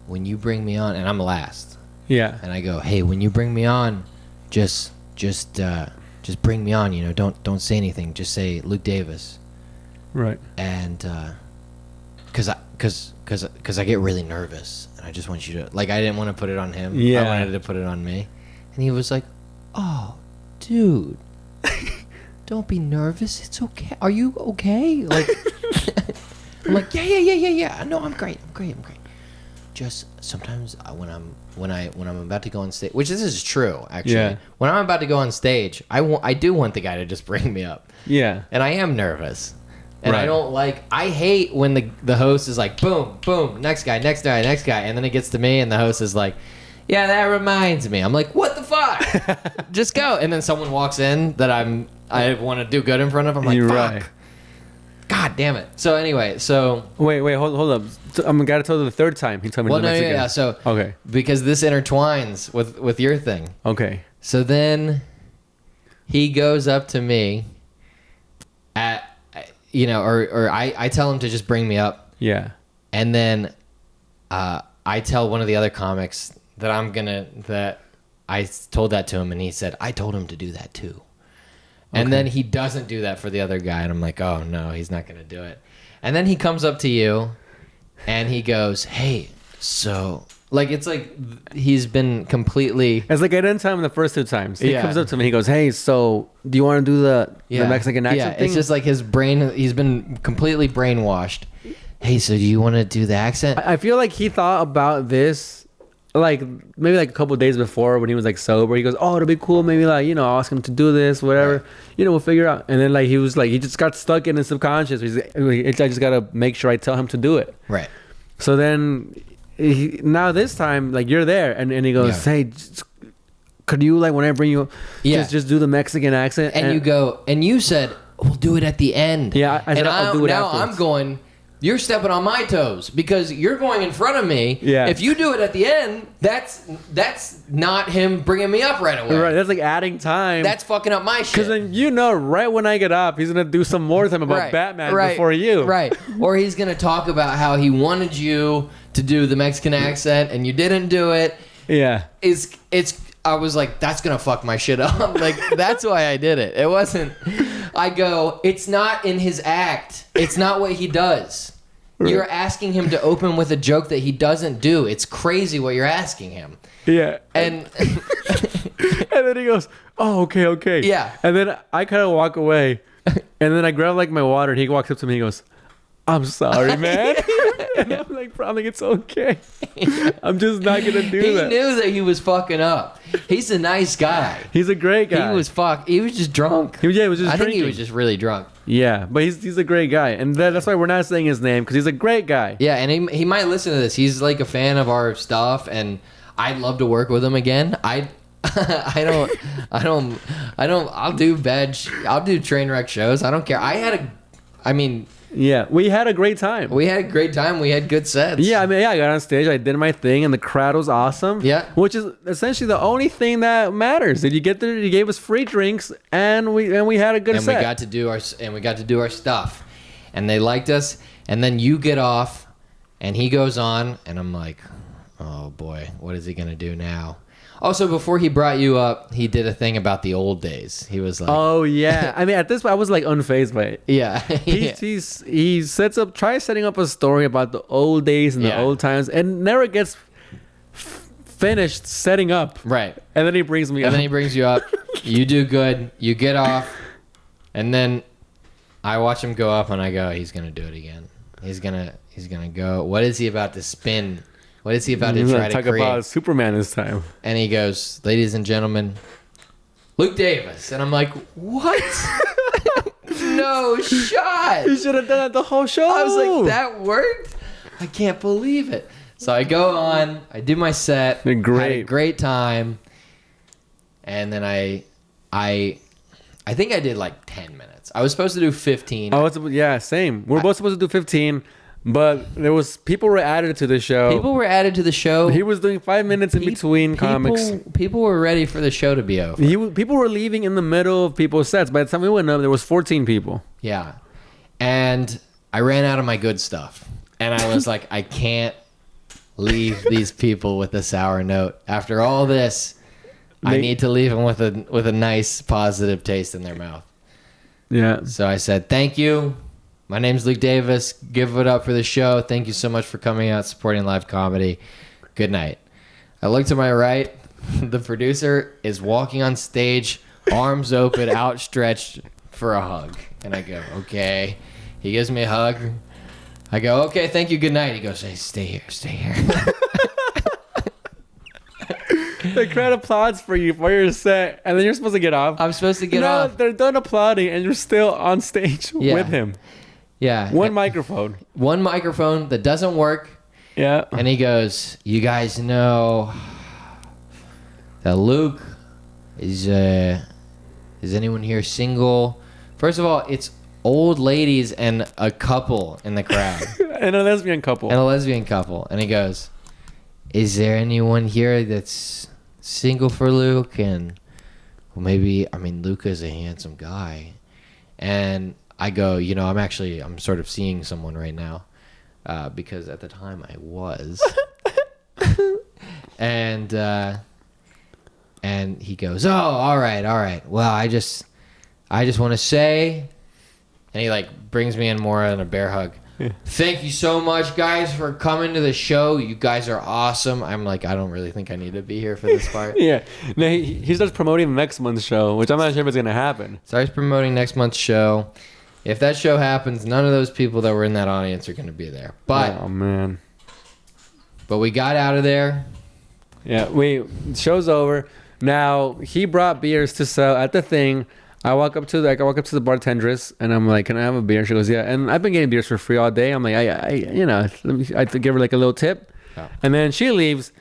when you bring me on, and I'm last. Yeah. And I go, "Hey, when you bring me on, just bring me on. Don't say anything. Just say Luke Davis." Right. And cause I get really nervous, and I just want you to I didn't want to put it on him. Yeah. I wanted to put it on me, and he was like, "Oh, dude, don't be nervous. It's okay. Are you okay?" Like, I'm like, yeah. No, I'm great. Just sometimes when I'm about to go on stage, which this is true actually. Yeah. When I'm about to go on stage, I do want the guy to just bring me up. Yeah. And I am nervous. And Right. I hate when the host is like, boom, boom, next guy. And then it gets to me and the host is like, "Yeah, that reminds me." I'm like, what the fuck? Just go. And then someone walks in that I want to do good in front of. I'm like, You're fuck. right. God damn it. So anyway, Wait, hold up. So I'm gotta tell you the third time he told me. well, to no, the yeah, Mexican. so Okay. because this intertwines with your thing. Okay. So then he goes up to me or I tell him to just bring me up. Yeah. And then I tell one of the other comics that I told that to him, and he said, "I told him to do that too." And then he doesn't do that for the other guy, and I'm like, "Oh no, he's not gonna do it." And then he comes up to you and he goes, "Hey, so Like it's like he's been completely. It's like I didn't tell him the first 2 times. He Yeah. comes up to me. He goes, "Hey, so do you want to do the Mexican accent thing?" It's just like his brain. He's been completely brainwashed. Hey, so do you want to do the accent? I feel like he thought about this, like maybe like a couple of days before when he was like sober. He goes, "Oh, it'll be cool. Maybe like I'll ask him to do this, whatever. Right. We'll figure out." And then like he was like he just got stuck in his subconscious. He's like, I just gotta make sure I tell him to do it. Right. So then now this time like you're there, and he goes, "Hey, could you like when I bring you, just do the Mexican accent?" And you go, and you said, "We'll do it at the end." Yeah, I said, I'll do it now afterwards. I'm going. You're stepping on my toes because you're going in front of me. Yeah. If you do it at the end, that's not him bringing me up right away. Right, that's like adding time. That's fucking up my shit. Because then right when I get up, he's gonna do some more time about Batman before you. Right. Or he's gonna talk about how he wanted you to do the Mexican accent and you didn't do it. Yeah. I was like, that's gonna fuck my shit up. Like that's why I did it. It wasn't. I go, it's not in his act. It's not what he does. You're asking him to open with a joke that he doesn't do. It's crazy what you're asking him. Yeah. And and then he goes, "Oh, okay." Yeah. And then I kind of walk away, and then I grab like my water, and he walks up to me. He goes, "I'm sorry, man." And I'm like, "Bro, I'm like, it's okay. I'm just not gonna do he that." knew that he was fucking up. He's a nice guy. He's a great guy. He was just drunk. He was just I think drinking. he was just really drunk. Yeah, but he's a great guy, and that's why we're not saying his name because he's a great guy. Yeah, and he might listen to this. He's like a fan of our stuff, and I'd love to work with him again. I'll do train wreck shows. I don't care. Yeah, we had a great time. We had a great time. We had good sets. Yeah, I got on stage, I did my thing, and the crowd was awesome. Yeah. Which is essentially the only thing that matters. Did you get there? You gave us free drinks, and we had a good and set. we got to do our stuff, and they liked us. And then you get off, and he goes on, and I'm like, oh boy, what is he gonna do now? Also, before he brought you up, he did a thing about the old days. He was like, "Oh yeah." At this point, I was like unfazed by it. yeah, He tries setting up a story about the old days and the old times, and never gets finished setting up. right. And then he brings me up. And then he brings you up. You do good. You get off, and then I watch him go up, and I go, he's gonna do it again. He's gonna go. What is he about to spin? What is he about to try to talk create? about Superman this time. And he goes, ladies and gentlemen, Luke Davis. And I'm like, what? No shot. You should have done that the whole show. I was like, that worked? I can't believe it. So I go on, I do my set. They're great. Had a great time. And then I think I did like 10 minutes. I was supposed to do 15. Oh, yeah, same. We're both supposed to do 15, but people were added to the show. People were added to the show. He was doing 5 minutes in between comics. People were ready for the show to be over. People were leaving in the middle of people's sets. By the time we went up, there was 14 people. Yeah. And I ran out of my good stuff. And I was like, I can't leave these people with a sour note. After all this, I need to leave them with a nice, positive taste in their mouth. Yeah. So I said, thank you. My name's Luke Davis. Give it up for the show. Thank you so much for coming out, supporting live comedy. Good night. I look to my right. The producer is walking on stage, arms open, outstretched for a hug. And I go, okay. He gives me a hug. I go, okay, thank you, good night. He goes, hey, stay here. The crowd applauds for you for your set, and then you're supposed to get off. I'm supposed to get off. They're done applauding, and you're still on stage with him. Yeah. One microphone that doesn't work. Yeah. And he goes, you guys know that Luke is anyone here single? First of all, it's old ladies and a couple in the crowd. And a lesbian couple. And he goes, is there anyone here that's single for Luke? And well, maybe, Luke is a handsome guy. And I go, I'm sort of seeing someone right now. Because at the time I was. And he goes, oh, all right. Well, I just want to say, and he like brings me in more on a bear hug. Thank you so much, guys, for coming to the show. You guys are awesome. I'm like, I don't really think I need to be here for this part. Yeah. No, he starts promoting next month's show, which I'm not sure if it's gonna happen. Starts promoting next month's show. If that show happens, none of those people that were in that audience are going to be there. But oh man. But we got out of there. Yeah, show's over. Now he brought beers to sell at the thing. I walk up to the bartendress and I'm like, "Can I have a beer?" She goes, "Yeah." And I've been getting beers for free all day. I'm like, I give her like a little tip, and then she leaves,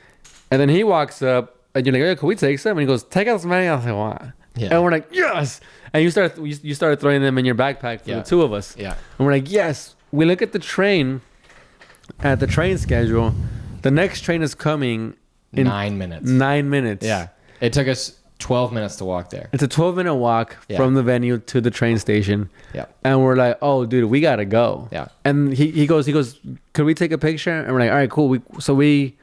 and then he walks up and you're like, "Yeah, can we take some?" And he goes, "Take out some money." I was like, "What?" Yeah. And we're like, "Yes!" And you started throwing them in your backpack for the two of us. Yeah. And we're like, "Yes." We look at the train schedule. The next train is coming in 9 minutes. 9 minutes. Yeah. It took us 12 minutes to walk there. It's a 12-minute walk from the venue to the train station. Yeah. And we're like, "Oh, dude, we gotta go." Yeah. And he goes, "Could we take a picture?" And we're like, "All right, cool." We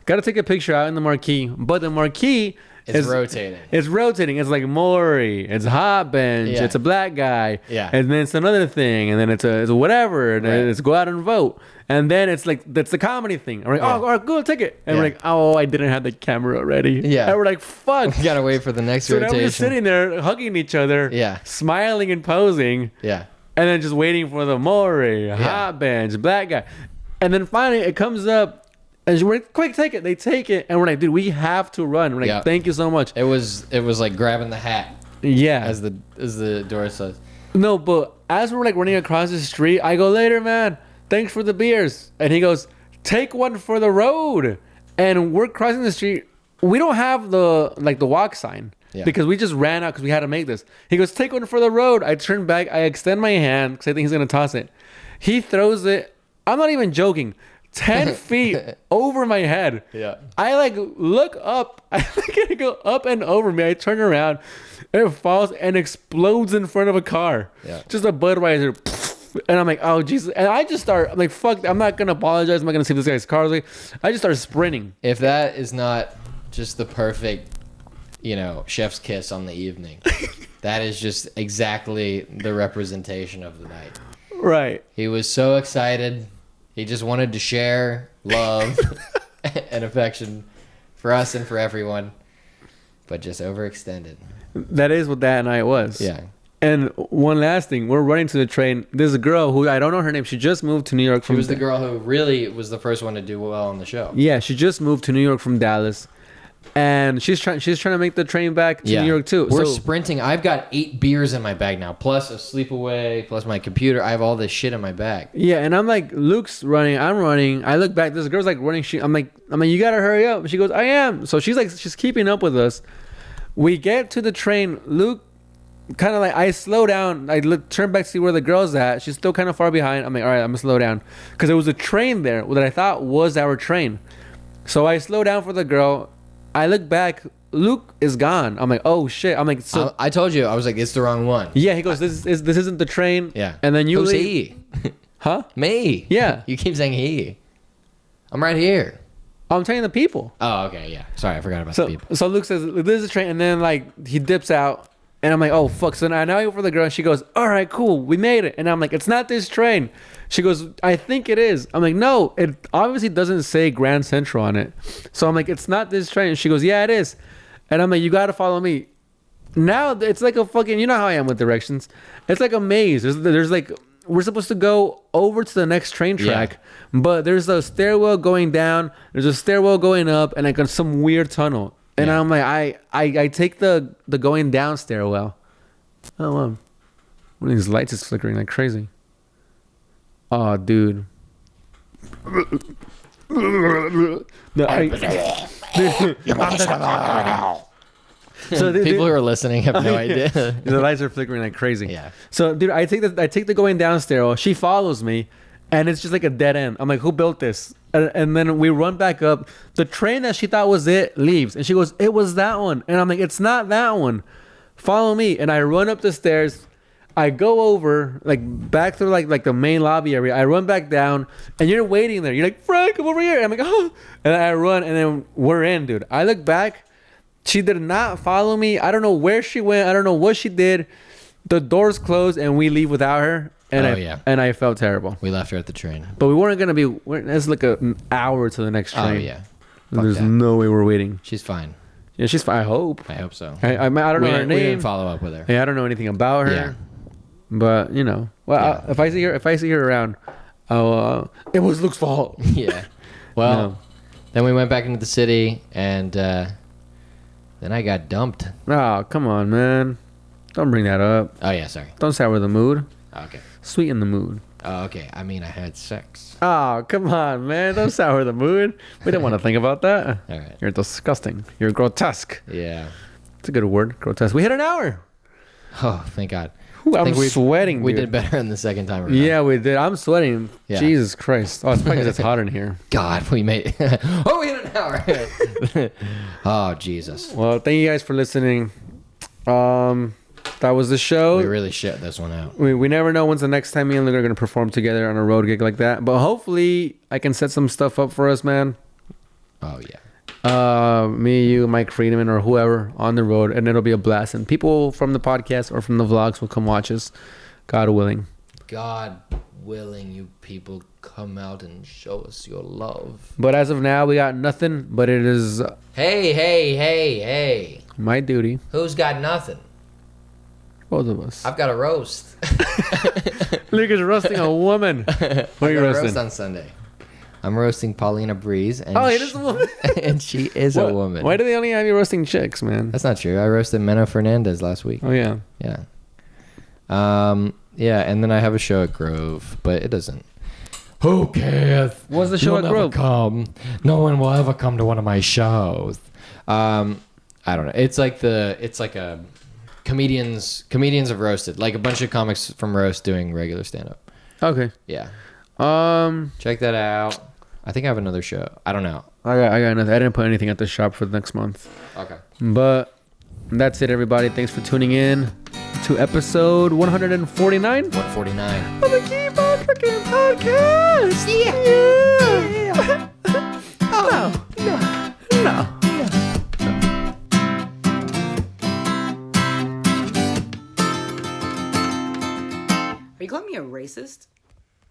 gotta take a picture out in the marquee, but the marquee is rotating. It's rotating. It's like Maury. It's Hot Bench. Yeah. It's a black guy. Yeah. And then it's another thing. And then it's a whatever. And then it's go out and vote. And then it's like, that's the comedy thing. I'm like, "Oh, all right, go take it." And we're like, "Oh, I didn't have the camera ready." Yeah. And we're like, "Fuck." We gotta wait for the next So now rotation. we're just sitting there hugging each other. Yeah. Smiling and posing. Yeah. And then just waiting for the Maury, Hot Bench, black guy. And then finally it comes up. And we're like, "Quick, take it." They take it. And we're like, "Dude, we have to run." We're like, "Thank you so much." It was like grabbing the hat. Yeah. As the door says. No, but as we're like running across the street, I go, "Later, man. Thanks for the beers." And he goes, "Take one for the road." And we're crossing the street. We don't have the walk sign because we just ran out because we had to make this. He goes, "Take one for the road." I turn back. I extend my hand because I think he's going to toss it. He throws it. I'm not even joking. 10 feet over my head. Yeah. I like look up. I think it go up and over me. I turn around. It falls and explodes in front of a car. Yeah. Just a Budweiser. And I'm like, "Oh, Jesus." And I just start, I'm like, "Fuck, I'm not going to apologize. I'm not going to see this guy's car." I just start sprinting. If that is not just the perfect, chef's kiss on the evening, that is just exactly the representation of the night. Right. He was so excited. He just wanted to share love and affection for us and for everyone, but just overextended. That is what that night was. Yeah. And one last thing, we're running to the train. There's a girl who I don't know her name. She just moved to New York from. She was the girl who really was the first one to do well on the show. Yeah, she just moved to New York from Dallas, and she's trying to make the train back to New York too. We're sprinting. I've got 8 beers in my bag now, plus a sleepaway, plus my computer. I have all this shit in my bag. Yeah, and I'm like, Luke's running, I'm running. I look back, this girl's like running. I'm like, "You gotta hurry up." She goes, "I am." So she's keeping up with us. We get to the train. Luke kind of like, I slow down. I turn back to see where the girl's at. She's still kind of far behind. I'm like, "All right, I'm gonna slow down," because there was a train there that I thought was our train. So I slow down for the girl. I look back. Luke is gone. I'm like, "Oh shit!" I'm like, "So I told you, I was like, it's the wrong one." Yeah, he goes, "This isn't the train." Yeah. And then you Who's leave. he? Huh? Me. Yeah. You keep saying he. I'm right here. I'm telling the people. Oh, okay, yeah. Sorry, I forgot about the people. So Luke says, "This is a train," and then like he dips out, and I'm like, "Oh fuck!" So now I wait for the girl. And she goes, "All right, cool, we made it." And I'm like, "It's not this train." She goes, "I think it is." I'm like, "No, it obviously doesn't say Grand Central on it." So I'm like, "It's not this train." And she goes, "Yeah, it is." And I'm like, "You gotta follow me." Now it's like a fucking, you know how I am with directions. It's like a maze. There's like, we're supposed to go over to the next train track, but there's a stairwell going down. There's a stairwell going up, and like some weird tunnel. And I'm like, I take the going down stairwell. Oh, one of these lights is flickering like crazy. Oh, dude. So people who are listening have no idea. The lights are flickering like crazy. Yeah. So, dude, I take the going down stairwell. She follows me, and it's just like a dead end. I'm like, "Who built this?" And then we run back up. The train that she thought was it leaves, and she goes, "It was that one." And I'm like, "It's not that one. Follow me." And I run up the stairs. I go over, like back through like the main lobby area. I run back down, and you're waiting there. You're like, "Frank, come over here." And I'm like, "Oh," and I run, and then we're in, dude. I look back. She did not follow me. I don't know where she went. I don't know what she did. The doors closed, and we leave without her. and Oh, yeah. and I felt terrible. We left her at the train. But we weren't gonna be. It's like an hour to the next train. Oh yeah. And Fuck there's that. no way we're waiting. She's fine. Yeah, she's fine. I hope. I hope so. I don't know her We name. didn't follow up with her. Yeah, I don't know anything about her. Yeah. But you know, well, Yeah. if I see her around, it was Luke's fault. Yeah. Well, No. then we went back into the city, and then I got dumped. Oh, come on, man. Don't bring that up. Oh yeah, sorry. Don't sour the mood. Okay. Sweeten the mood. Oh, okay. I mean, I had sex. Oh, come on, man. Don't sour the mood. We don't want to think about that. All right. You're disgusting. You're grotesque. Yeah. It's a good word. Grotesque. We hit an hour. Oh, thank God. Ooh, I I'm think sweating, We dude. did better in the second time around. Yeah, we did. I'm sweating. Yeah. Jesus Christ. Oh, it's probably 'cause it's hot in here. God, we made. Oh, we hit an hour. Oh, Jesus. Well, thank you guys for listening. That was the show. We really shit this one out. We never know when's the next time me and Luke are going to perform together on a road gig like that. But hopefully I can set some stuff up for us, man. Oh yeah. Me, you, Mike Friedman, or whoever on the road, and it'll be a blast. And people from the podcast or from the vlogs will come watch us, God willing. God willing, you people come out and show us your love. But as of now, we got nothing. But it is Hey. my duty, Who's got nothing? both of us. I've got a roast. Luke is roasting a woman. What are you I got a roasting? roast on Sunday. I'm roasting Paulina Breeze. And Oh, it is a woman. and she is a woman. Why do they only have you roasting chicks, man? That's not true. I roasted Meno Fernandez last week. Oh yeah. Yeah. Yeah, and then I have a show at Grove, but it doesn't. Who cares? What's the show You'll at never Grove? come. No one will ever come to one of my shows. I don't know. It's like a comedians have roasted, like a bunch of comics from Roast doing regular stand up. Okay. Yeah. Um, Check that out. I think I have another show. I don't know. I got nothing. I didn't put anything at the shop for the next month. Okay. But that's it, everybody. Thanks for tuning in to episode 149 149. of the Keep On Trucking Podcast. Yeah. No. Are you calling me a racist?